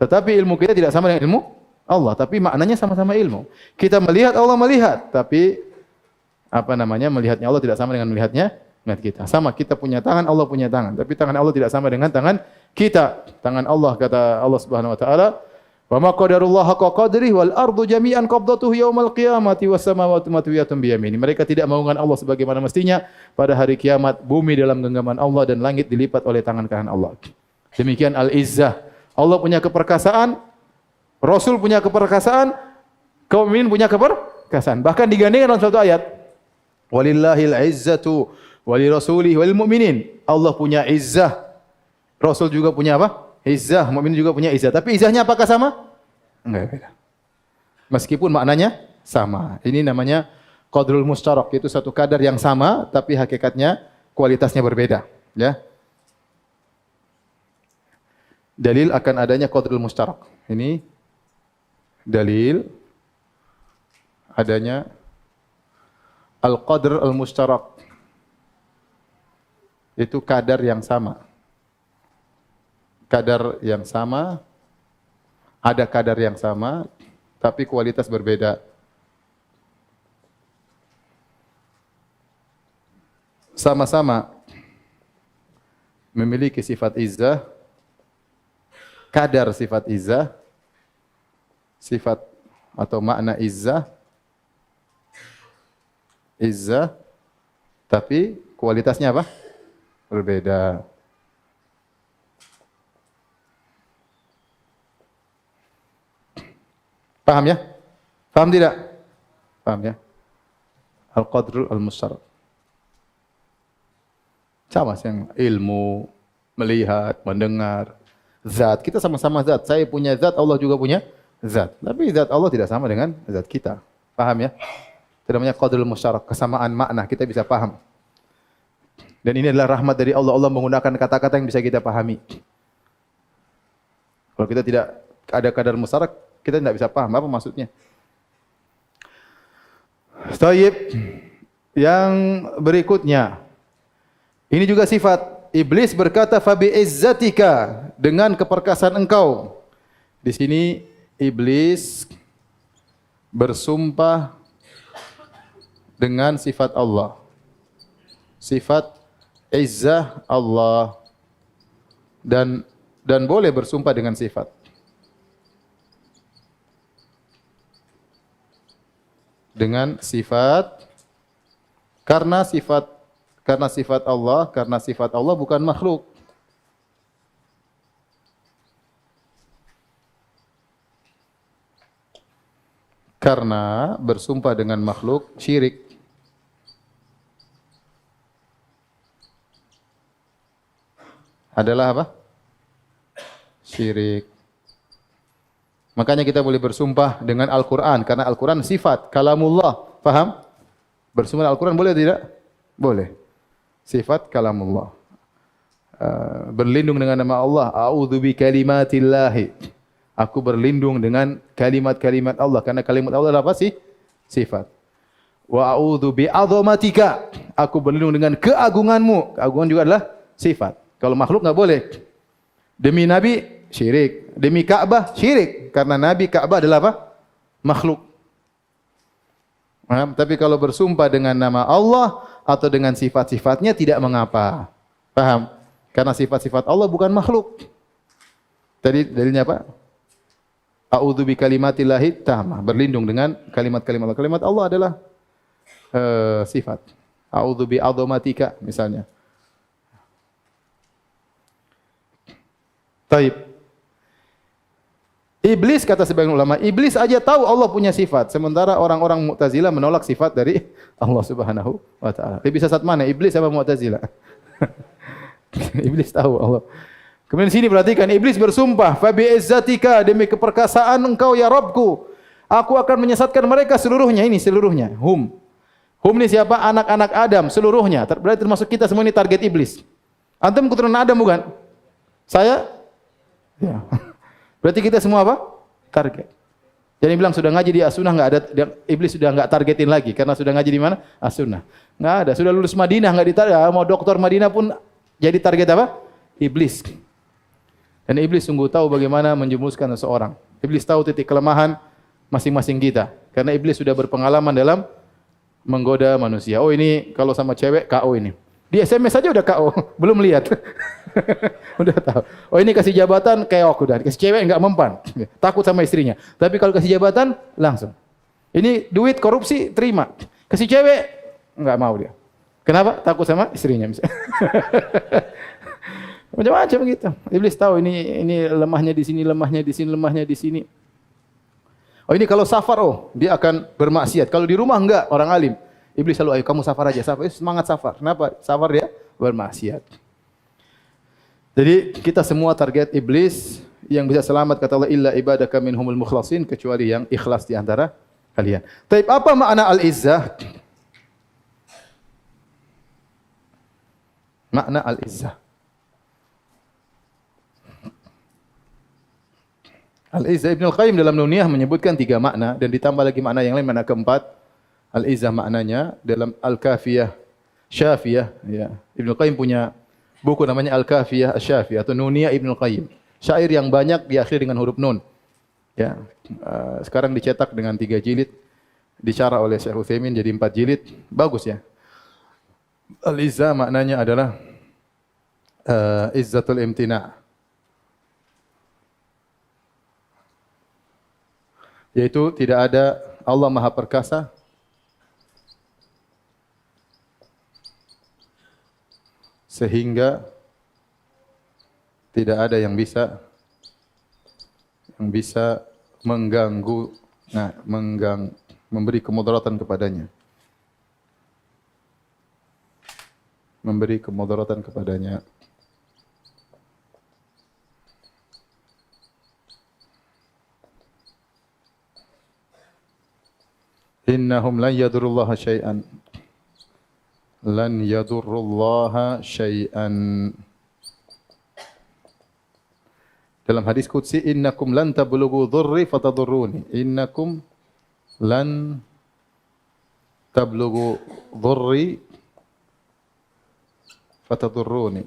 Tetapi ilmu kita tidak sama dengan ilmu Allah, tapi maknanya sama-sama ilmu. Kita melihat, Allah melihat, tapi melihatnya Allah tidak sama dengan melihat kita. Sama, kita punya tangan, Allah punya tangan, tapi tangan Allah tidak sama dengan tangan kita. Tangan Allah, kata Allah Subhanahu wa taala, wa ma qadarullah haqqa qadrihi wal ardu jami'an qabdatuhu yaumal qiyamati was samawati matwiyatun bi yamini. Mereka tidak mengagungkan Allah sebagaimana mestinya. Pada hari kiamat bumi dalam genggaman Allah dan langit dilipat oleh tangan kanan Allah. Demikian al-izzah. Allah punya keperkasaan, Rasul punya keperkasaan, kaum mukminin punya keperkasaan. Bahkan digandingkan dalam satu ayat. Walillahil izzatu wali rasulihi wal mu'minin. Allah punya izzah. Rasul juga punya apa? Izzah, mukmin juga punya izzah. Tapi izzahnya apakah sama? Enggak beda. Meskipun maknanya sama. Ini namanya qadrul mustarak, itu satu kadar yang sama tapi hakikatnya kualitasnya berbeda, ya. Dalil akan adanya qadrul mustarak. Ini dalil adanya al-qadr al-mustarak. Itu kadar yang sama. Kadar yang sama, ada kadar yang sama, tapi kualitas berbeda. Sama-sama memiliki sifat izzah, kadar sifat izzah, sifat atau makna izzah, tapi kualitasnya apa? Berbeda. Paham ya? Paham tidak? Paham ya? Al-qadrul al-musyarak. Sama yang ilmu, melihat, mendengar, zat. Kita sama-sama zat. Saya punya zat, Allah juga punya zat. Tapi zat Allah tidak sama dengan zat kita. Paham ya? Itu namanya qadrul musyarak, kesamaan makna. Kita bisa paham. Dan ini adalah rahmat dari Allah. Allah menggunakan kata-kata yang bisa kita pahami. Kalau kita tidak ada kadar musyarak, kita tidak bisa paham apa maksudnya. Tayyib. Yang berikutnya. Ini juga sifat. Iblis berkata, "Fabi izzatika," dengan keperkasaan engkau. Di sini iblis bersumpah dengan sifat Allah. Sifat izzah Allah. Dan boleh bersumpah dengan sifat. Dengan sifat, karena sifat Allah bukan makhluk. Karena bersumpah dengan makhluk syirik. Adalah apa? Syirik. Makanya kita boleh bersumpah dengan Al-Quran. Karena Al-Quran sifat, kalamullah. Faham? Bersumpah dengan Al-Quran boleh tidak? Boleh. Sifat kalamullah. Berlindung dengan nama Allah. A'udzu bi kalimatillahi. Aku berlindung dengan kalimat-kalimat Allah. Karena kalimat Allah adalah apa sih? Sifat. Wa a'udzu bi 'azamatika. Aku berlindung dengan keagunganmu. Keagungan juga adalah sifat. Kalau makhluk enggak boleh. Demi Nabi syirik. Demi Ka'bah syirik. Karena Nabi Ka'bah adalah apa? Makhluk. Tapi kalau bersumpah dengan nama Allah atau dengan sifat-sifatnya tidak mengapa. Paham? Karena sifat-sifat Allah bukan makhluk. Tadi dalilnya apa? A'udzu bi kalimatillahi tammah. Berlindung dengan kalimat-kalimat Allah. Kalimat Allah adalah sifat. A'udzu bi 'azamatika misalnya. Taib. Iblis, kata sebagian ulama, iblis aja tahu Allah punya sifat. Sementara orang-orang Mu'tazilah menolak sifat dari Allah Subhanahu wa taala. Lebih sesat mana? Iblis apa Mu'tazilah? Iblis tahu Allah. Kemudian sini perhatikan, iblis bersumpah, "Fa bi izzatika," demi keperkasaan engkau ya Rabbku, aku akan menyesatkan mereka seluruhnya. Ini seluruhnya. Hum ini siapa? Anak-anak Adam seluruhnya. Berarti termasuk kita semua ini target iblis. Antum keturunan Adam bukan? Saya? Ya. Berarti kita semua apa? Target. Jadi bilang sudah ngaji di As-Sunnah enggak ada, iblis sudah enggak targetin lagi karena sudah ngaji di mana? As-Sunnah. Enggak ada. Sudah lulus Madinah enggak ditarget, mau doktor Madinah pun jadi target apa? Iblis. Dan iblis sungguh tahu bagaimana menjerumuskan seseorang. Iblis tahu titik kelemahan masing-masing kita. Karena iblis sudah berpengalaman dalam menggoda manusia. Oh ini kalau sama cewek KO ini. Di SMS saja udah KO, belum lihat. Udah tahu. Oh ini kasih jabatan keok udah. Kasih cewek enggak mempan. Takut sama istrinya. Tapi kalau kasih jabatan langsung. Ini duit korupsi terima. Kasih cewek enggak mau dia. Kenapa? Takut sama istrinya misalnya. Macam-macam gitu. Iblis tahu ini lemahnya di sini, lemahnya di sini, lemahnya di sini. Oh ini kalau safar dia akan bermaksiat. Kalau di rumah enggak, orang alim. Iblis selalu, ayo kamu safar aja, safar. Semangat safar. Kenapa? Safar dia bermaksiat. Jadi kita semua target iblis. Yang bisa selamat kata Allah, illa ibadaka minhumul mukhlasin, kecuali yang ikhlas di antara kalian. Tapi apa makna al-izzah? Makna al-izzah. Al-Izzah Ibnu Al-Qayyim dalam Nuniyah menyebutkan 3 makna dan ditambah lagi makna yang lain, makna keempat. Al-Izzah maknanya dalam Al-Kafiyah Syafiyah, ya. Ibnu Al-Qayyim punya buku namanya Al-Kafiyah Asy-Syafiyah atau Nuniyah Ibnu Al-Qayyim. Syair yang banyak diakhiri dengan huruf nun. Ya. Sekarang dicetak dengan 3 jilid, disyarah oleh Syekh Utsaimin jadi 4 jilid. Bagus ya. Al-Izzah maknanya adalah izzatul imtina', yaitu tidak ada, Allah Maha Perkasa sehingga tidak ada yang bisa mengganggu, memberi kemudaratan kepadanya. Memberi kemudaratan kepadanya. Innahum lan yadurullaha syai'an. Lan yadurullaha syai'an. Dalam hadis qudsi, innakum lan tablughu dhurri fatadurruni. Innakum lan tablughu dhurri fatadurruni.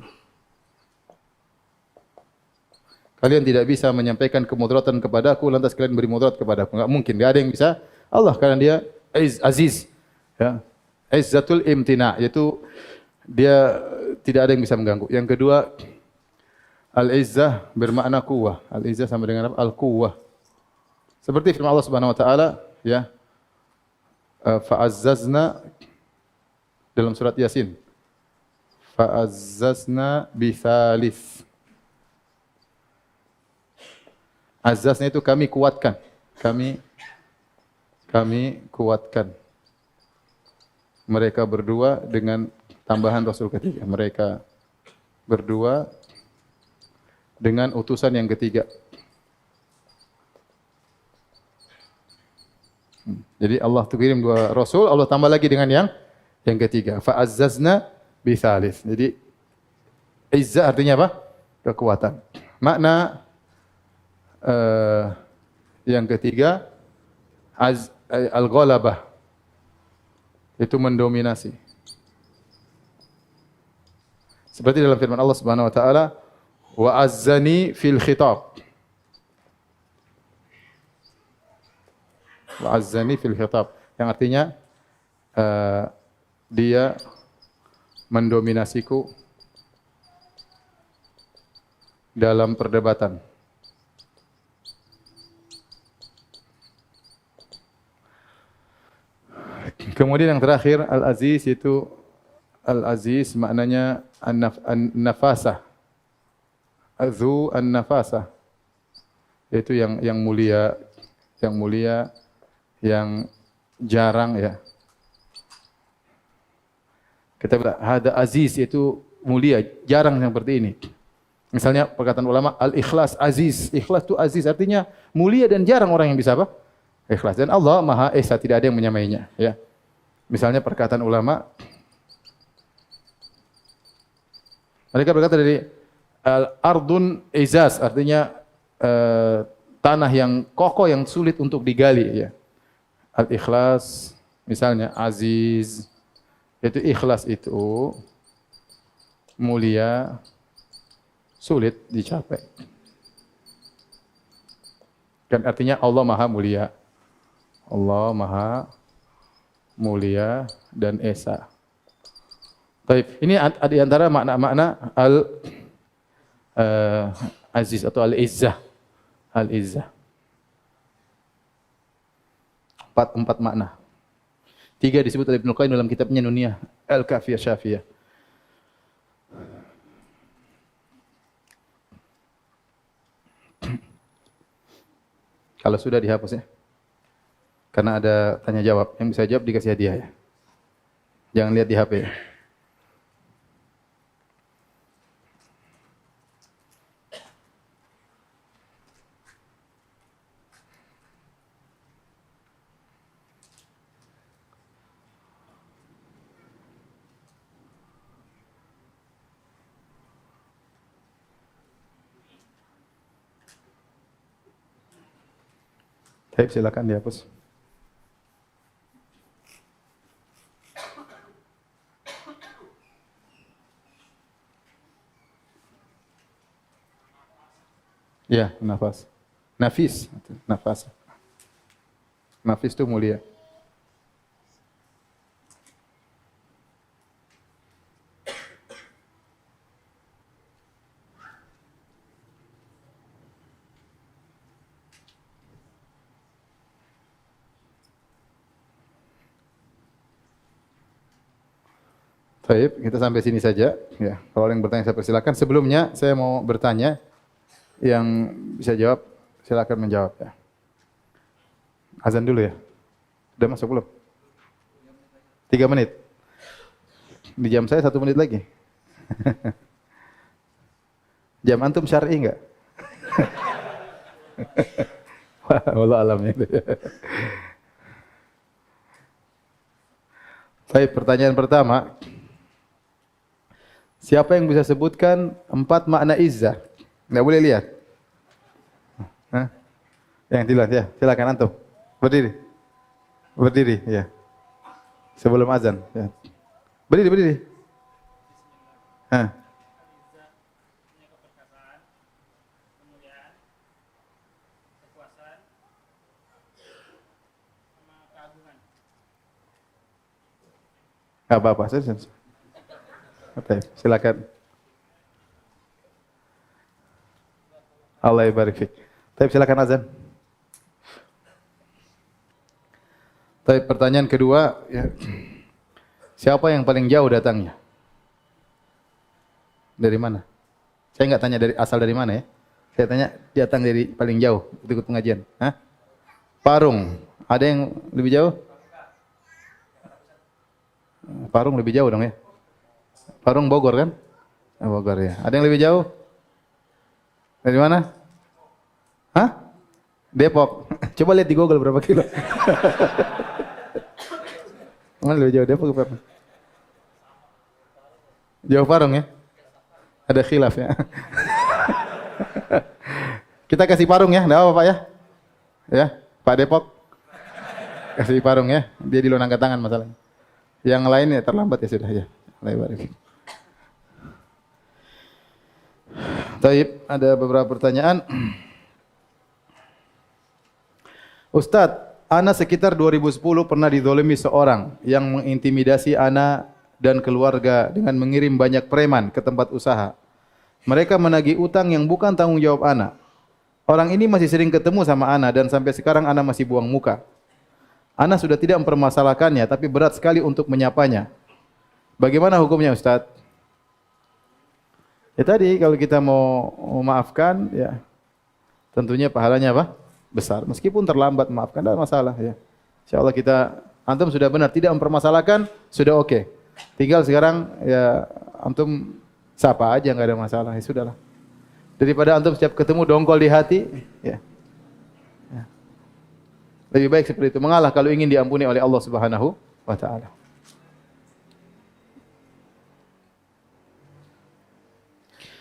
Kalian tidak bisa menyampaikan kemudaratan kepadaku lantas kalian beri mudarat kepadaku. Enggak mungkin, enggak ada yang bisa Allah, karena dia aziz, ya. Izzatul imtina', yaitu dia tidak ada yang bisa mengganggu. Yang kedua, al-izzah bermakna quwwah. Al-izzah sama dengan apa? Al-quwwah. Seperti firman Allah Subhanahu wa taala, ya. Fa'azzazna dalam surat Yasin. Fa'azzazna bi thalith. Azzaznya itu kami kuatkan. Kami kuatkan mereka berdua dengan tambahan Rasul ketiga. Mereka berdua dengan utusan yang ketiga. Jadi Allah kirim dua Rasul, Allah tambah lagi dengan yang ketiga. Fa'azzazna bi thalith. Jadi izzah artinya apa? Kekuatan. Makna yang ketiga al-ghalabah, itu mendominasi. Seperti dalam firman Allah Subhanahu wa taala, wa azzani fil khitab. Wa azzani fil khitab, yang artinya dia mendominasiku dalam perdebatan. Kemudian yang terakhir, al-aziz, itu al-aziz maknanya an-nafasah. Azu an-nafasah. Yaitu yang mulia, yang jarang, ya. Kita bilang hada aziz, itu mulia, jarang yang seperti ini. Misalnya perkataan ulama, al-ikhlas aziz. Ikhlas itu aziz, artinya mulia dan jarang orang yang bisa apa? Ikhlas. Dan Allah Maha Esa, tidak ada yang menyamainya, ya. Misalnya perkataan ulama, mereka berkata dari al-ardun izaz, artinya tanah yang kokoh, yang sulit untuk digali, ya. Al-ikhlas, misalnya aziz, itu ikhlas itu mulia, sulit dicapai. Dan artinya Allah Maha Mulia. Allah Maha Mulia dan Esa. Baik, ini di antara makna-makna al-aziz atau al-izzah. Al-izzah. Empat makna. 3 disebut oleh Ibnu Qayyim dalam kitabnya Nuniyah Al-Kafiyah Syafiyah. Kalau sudah dihapus, ya. Karena ada tanya jawab, yang bisa jawab dikasih hadiah, ya. Jangan lihat di HP, ya. Baik, silakan dihapus. Ya, nafas. Nafis, nafas. Nafis itu mulia. Baik, kita sampai sini saja. Ya, kalau ada yang bertanya saya persilakan. Sebelumnya saya mau bertanya, yang bisa jawab silakan menjawab ya. Azan dulu ya. Udah masuk belum? 3 menit. Di jam saya 1 menit lagi. Jam antum syar'i enggak? Wallah alamnya. Baik, pertanyaan pertama. Siapa yang bisa sebutkan 4 makna izzah? Enggak boleh lihat. Hah? Yang dilihat ya, silakan antum. Berdiri. Berdiri, ya. Sebelum azan, ya. Berdiri, berdiri. Hah. Enggak apa-apa, oke, silakan. Allah yabarik fik. Baik, silakan azan. Baik, pertanyaan kedua, ya. Siapa yang paling jauh datangnya? Dari mana? Saya enggak tanya asal dari mana ya. Saya tanya datang dari paling jauh ikut pengajian. Hah? Parung. Ada yang lebih jauh? Parung lebih jauh dong ya. Parung Bogor kan? Bogor ya. Ada yang lebih jauh? Dari mana? Hah? Depok. Coba lihat di Google berapa kilo. Mana lebih jauh, Depok berapa? Jauh Parung ya? Ada khilaf ya. Kita kasih Parung ya, enggak apa Pak ya? Ya, Pak Depok. Kasih Parung ya, dia di lonang tangan masalahnya. Yang lainnya terlambat ya sudah ya. Lebar. Taib, ada beberapa pertanyaan. Ustadz, ana sekitar 2010 pernah dizolimi seorang yang mengintimidasi ana dan keluarga dengan mengirim banyak preman ke tempat usaha. Mereka menagih utang yang bukan tanggung jawab ana. Orang ini masih sering ketemu sama ana dan sampai sekarang ana masih buang muka. Ana sudah tidak mempermasalahkannya, tapi berat sekali untuk menyapanya. Bagaimana hukumnya Ustadz? Ya tadi kalau kita mau memaafkan, ya tentunya pahalanya apa? Besar. Meskipun terlambat memaafkan, tidak masalah ya. Insyaallah kita, antum sudah benar tidak mempermasalahkan, sudah oke. Tinggal sekarang ya antum sapa aja, nggak ada masalah. Ya sudahlah. Daripada antum setiap ketemu dongkol di hati, ya. Lebih baik seperti itu, mengalah kalau ingin diampuni oleh Allah Subhanahu wa taala.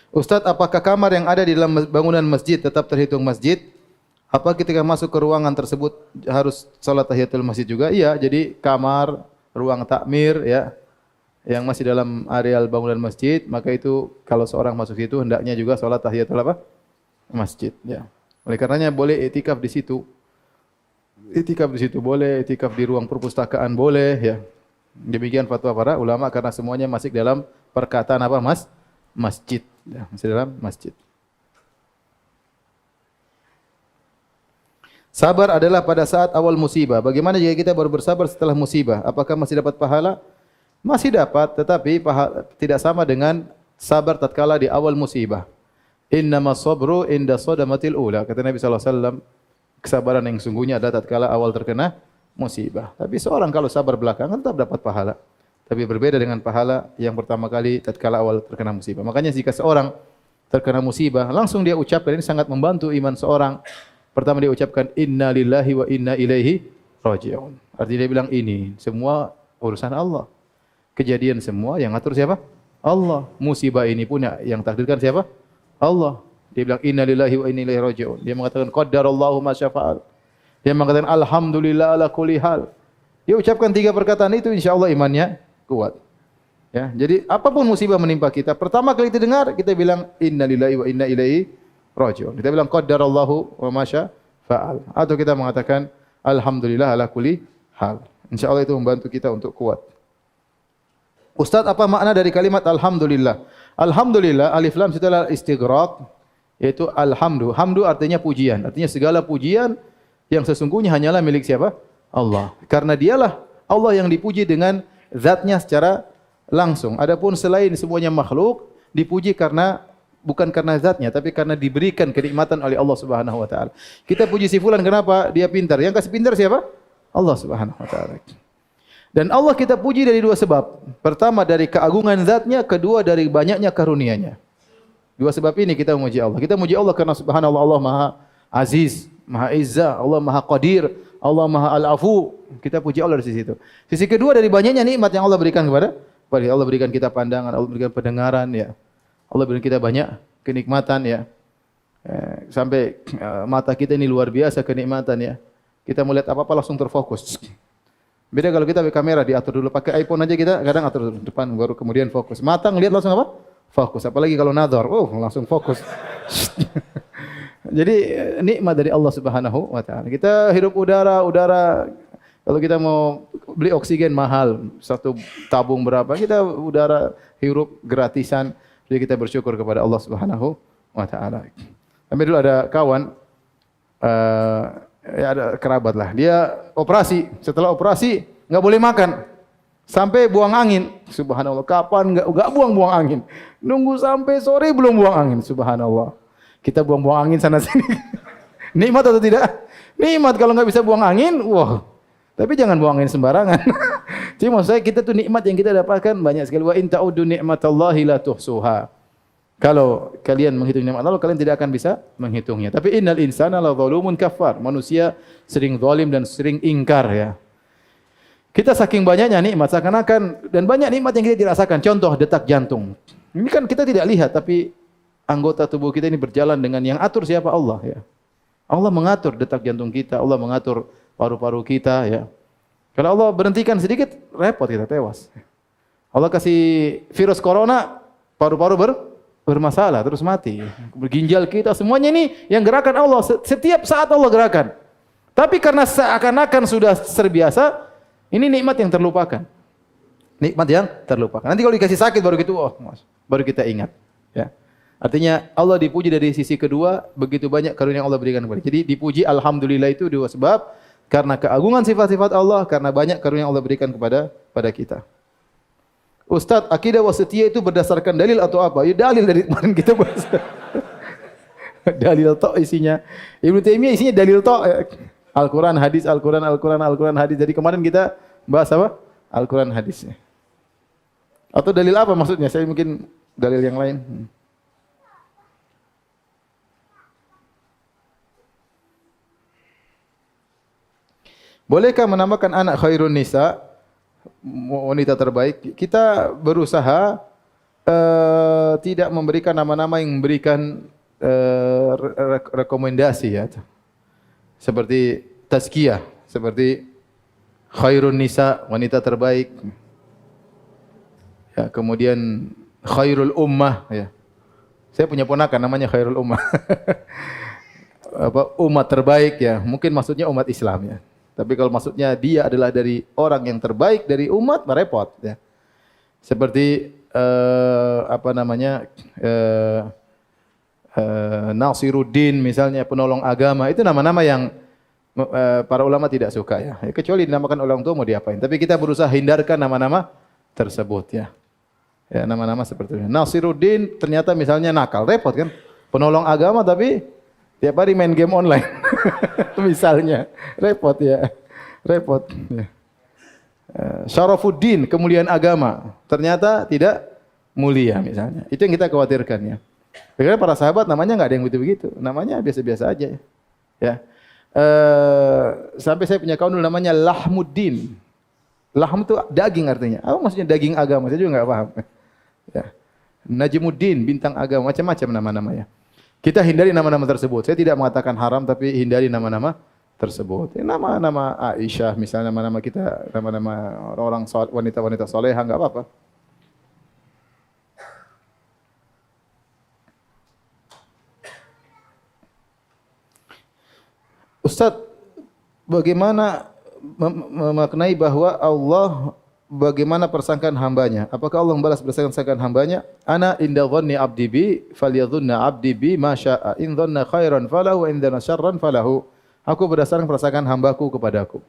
Ustadz, apakah kamar yang ada di dalam bangunan masjid tetap terhitung masjid? Apa ketika masuk ke ruangan tersebut harus salat tahiyatul masjid juga? Iya, jadi kamar, ruang takmir ya, yang masih dalam areal bangunan masjid, maka itu kalau seorang masuk situ hendaknya juga salat tahiyatul apa? Masjid ya. Oleh karenanya boleh itikaf di situ. Itikaf di situ boleh, itikaf di ruang perpustakaan boleh ya. Demikian fatwa para ulama karena semuanya masih dalam perkataan apa masjid. Ya, masih dalam masjid. Sabar adalah pada saat awal musibah. Bagaimana jika kita baru bersabar setelah musibah? Apakah masih dapat pahala? Masih dapat, tetapi tidak sama dengan sabar tatkala di awal musibah. Innamas sabru inda sadamatil ula. Kata Nabi sallallahu alaihi wasallam, kesabaran yang sungguhnya adalah tatkala awal terkena musibah. Tapi seorang kalau sabar belakangan tetap dapat pahala. Tapi berbeda dengan pahala yang pertama kali tatkala awal terkena musibah. Makanya jika seorang terkena musibah, langsung dia ucapkan, ini sangat membantu iman seorang. Pertama dia ucapkan inna lillahi wa inna ilaihi raji'un. Artinya dia bilang ini semua urusan Allah. Kejadian semua yang atur siapa? Allah. Musibah ini pun yang takdirkan siapa? Allah. Dia bilang inna lillahi wa inna ilaihi raji'un. Dia mengatakan qaddarallahu ma syafa'al. Dia mengatakan alhamdulillah ala kulli hal. Dia ucapkan 3 perkataan itu insyaallah imannya kuat. Ya, jadi apapun musibah menimpa kita, pertama kali kita dengar kita bilang inna lillahi wa inna ilaihi raji'un. Kita bilang qaddarallahu wa ma syafa'al. Atau kita mengatakan alhamdulillah ala kulli hal. Insyaallah itu membantu kita untuk kuat. Ustaz, apa makna dari kalimat alhamdulillah? Alhamdulillah alif lam setelah istighraq yaitu alhamdu. Hamdu artinya pujian. Artinya segala pujian yang sesungguhnya hanyalah milik siapa? Allah. Karena dialah Allah yang dipuji dengan zatnya secara langsung. Adapun selain semuanya makhluk dipuji karena bukan karena zatnya, tapi karena diberikan kenikmatan oleh Allah Subhanahu wa taala. Kita puji si fulan kenapa? Dia pintar. Yang kasih pintar siapa? Allah Subhanahu wa taala. Dan Allah kita puji dari dua sebab. Pertama dari keagungan zatnya, kedua dari banyaknya karunia-Nya. Dua sebab ini kita memuji Allah. Kita memuji Allah karena subhanallah Allah Maha Aziz, Maha Izzah, Allah Maha Qadir, Allah Maha Al-Afu. Kita puji Allah dari sisi itu. Sisi kedua dari banyaknya nikmat yang Allah berikan kepada Allah berikan kita pandangan, Allah berikan pendengaran ya. Allah berikan kita banyak kenikmatan ya. Sampai mata kita ini luar biasa kenikmatan ya. Kita melihat apa-apa langsung terfokus. Beda kalau kita pakai kamera diatur dulu, pakai iPhone aja kita kadang atur depan baru kemudian fokus. Mata ngelihat langsung apa? Fokus. Apalagi kalau nazar, langsung fokus. Jadi nikmat dari Allah Subhanahu wa taala. Kita hirup udara kalau kita mau beli oksigen mahal, satu tabung berapa? Kita udara hirup gratisan. Jadi kita bersyukur kepada Allah Subhanahu wa taala. Sampai dulu ada kawan ada kerabat lah. Dia operasi, setelah operasi enggak boleh makan. Sampai buang angin. Subhanallah, kapan enggak buang-buang angin. Nunggu sampai sore belum buang angin. Subhanallah. Kita buang-buang angin sana sini. Nikmat atau tidak? Nikmat kalau enggak bisa buang angin, wah. Tapi jangan buang angin sembarangan. Jadi maksud saya kita tuh nikmat yang kita dapatkan banyak sekali. Wa in ta'uddu ni'matallahi la tuhsuha. Kalau kalian menghitung nikmat Allah, kalian tidak akan bisa menghitungnya. Tapi innal insana la zalumun kafar. Manusia sering zalim dan sering ingkar ya. Kita saking banyaknya nikmat seakan-akan dan banyak nikmat yang kita dirasakan. Contoh detak jantung. Ini kan kita tidak lihat tapi anggota tubuh kita ini berjalan dengan yang atur siapa? Allah ya. Allah mengatur detak jantung kita, Allah mengatur paru-paru kita ya. Kalau Allah berhentikan sedikit, repot kita, tewas. Allah kasih virus corona, paru-paru bermasalah, terus mati. Ginjal kita, semuanya ini yang gerakan Allah. Setiap saat Allah gerakan. Tapi karena seakan-akan sudah terbiasa, ini nikmat yang terlupakan. Nikmat yang terlupakan. Nanti kalau dikasih sakit baru gitu, baru kita ingat. Ya. Artinya Allah dipuji dari sisi kedua, begitu banyak karunia yang Allah berikan kepada kita. Jadi dipuji alhamdulillah itu dua sebab. Karena keagungan sifat-sifat Allah, karena banyak karunia yang Allah berikan kepada kita. Ustaz, akidah wasitiyah itu berdasarkan dalil atau apa? Ya dalil dari kemarin kita bahas. Dalil tok isinya. Ibnu Taimiyah isinya dalil tok. Al-Quran, hadis, Al-Quran, Al-Quran, Al-Quran, hadis. Jadi kemarin kita bahas apa? Al-Quran, hadisnya. Atau dalil apa maksudnya? Saya mungkin dalil yang lain. Bolehkah menamakan anak khairun nisa, wanita terbaik? Kita berusaha tidak memberikan nama-nama yang memberikan rekomendasi ya. Seperti tazkiyah, seperti khairun nisa, wanita terbaik. Ya, kemudian khairul ummah ya. Saya punya ponakan namanya khairul ummah. Umat terbaik ya. Mungkin maksudnya umat Islam ya. Tapi kalau maksudnya dia adalah dari orang yang terbaik dari umat, merepot ya. Seperti Nasiruddin misalnya, penolong agama, itu nama-nama yang para ulama tidak suka ya. Kecuali dinamakan orang tua mau diapain. Tapi kita berusaha hindarkan nama-nama tersebut ya. Ya, nama-nama seperti itu. Nasiruddin ternyata misalnya nakal, repot kan? Penolong agama tapi tiap hari main game online. Misalnya, repot ya. Repot ya. Syarafuddin, kemuliaan agama, ternyata tidak mulia misalnya. Itu yang kita khawatirkan ya. Karena para sahabat namanya enggak ada yang begitu-begitu. Namanya biasa-biasa aja ya. Sampai saya punya kawan dulu namanya Lahmuddin. Lahm itu daging artinya. Apa maksudnya daging agama? Saya juga enggak paham. Ya. Najmuddin, bintang agama, macam-macam nama-namanya. Kita hindari nama-nama tersebut. Saya tidak mengatakan haram, tapi hindari nama-nama tersebut. Nama-nama Aisyah, misalnya nama-nama kita, nama-nama orang wanita-wanita soleha, enggak apa-apa. Ustaz, bagaimana memaknai bahwa Allah bagaimana persangkaan hambanya? Apakah Allah membalas berdasarkan persangkaan hambanya? Ana inda dhanni abdi bi falyadhunna abdi bi ma syaa. In dhanna khairan falahu wa in dhanna syarran falahu. Aku berdasarkan persangkaan hambaku kepadaku.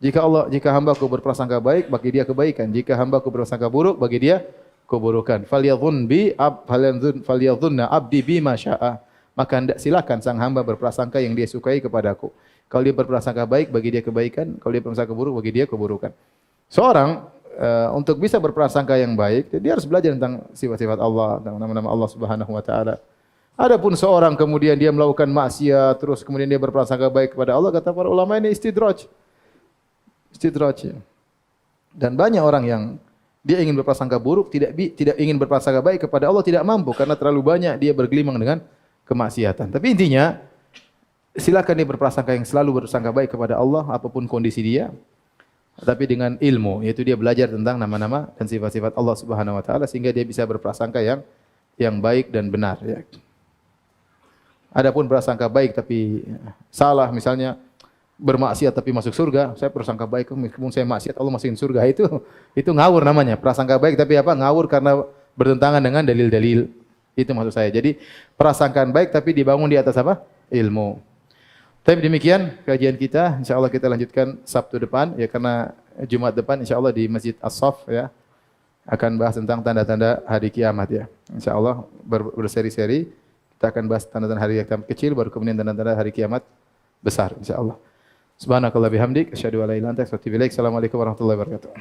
Jika hamba-Ku berprasangka baik, bagi dia kebaikan. Jika hamba-Ku berprasangka buruk, bagi dia keburukan. Falyadhunna abdi bima syaa. Maka hendak silakan sang hamba berprasangka yang dia sukai kepadaku. Kalau dia berprasangka baik, bagi dia kebaikan. Kalau dia berprasangka buruk, bagi dia keburukan. Seorang untuk bisa berprasangka yang baik, dia harus belajar tentang sifat-sifat Allah, tentang nama-nama Allah Subhanahu wa taala. Adapun seorang kemudian dia melakukan maksiat, terus kemudian dia berprasangka baik kepada Allah, kata para ulama ini istidraj. Istidraj. Dan banyak orang yang dia ingin berprasangka buruk, tidak ingin berprasangka baik kepada Allah, tidak mampu karena terlalu banyak dia bergelimang dengan kemaksiatan. Tapi intinya, silakan dia berprasangka yang selalu bersangka baik kepada Allah apapun kondisi dia. Tapi dengan ilmu, yaitu dia belajar tentang nama-nama dan sifat-sifat Allah Subhanahu wa taala sehingga dia bisa berprasangka yang baik dan benar, ya. Adapun prasangka baik tapi salah, misalnya bermaksiat tapi masuk surga, saya prasangka baik meskipun saya maksiat Allah masukin surga, itu ngawur namanya. Prasangka baik tapi apa? Ngawur karena bertentangan dengan dalil-dalil. Itu maksud saya. Jadi prasangkaan baik tapi dibangun di atas apa? Ilmu. Tapi demikian kajian kita, insyaallah kita lanjutkan Sabtu depan ya, karena Jumat depan insyaallah di Masjid As-Saff ya akan bahas tentang tanda-tanda hari kiamat ya. Insyaallah berseri-seri kita akan bahas tanda-tanda hari kiamat kecil baru kemudian tanda-tanda hari kiamat besar insyaallah. Subhanakallah bihamdik asyhadu an la ilaha illa anta astaghfiruka wa atubu ilaik. Assalamualaikum warahmatullahi wabarakatuh.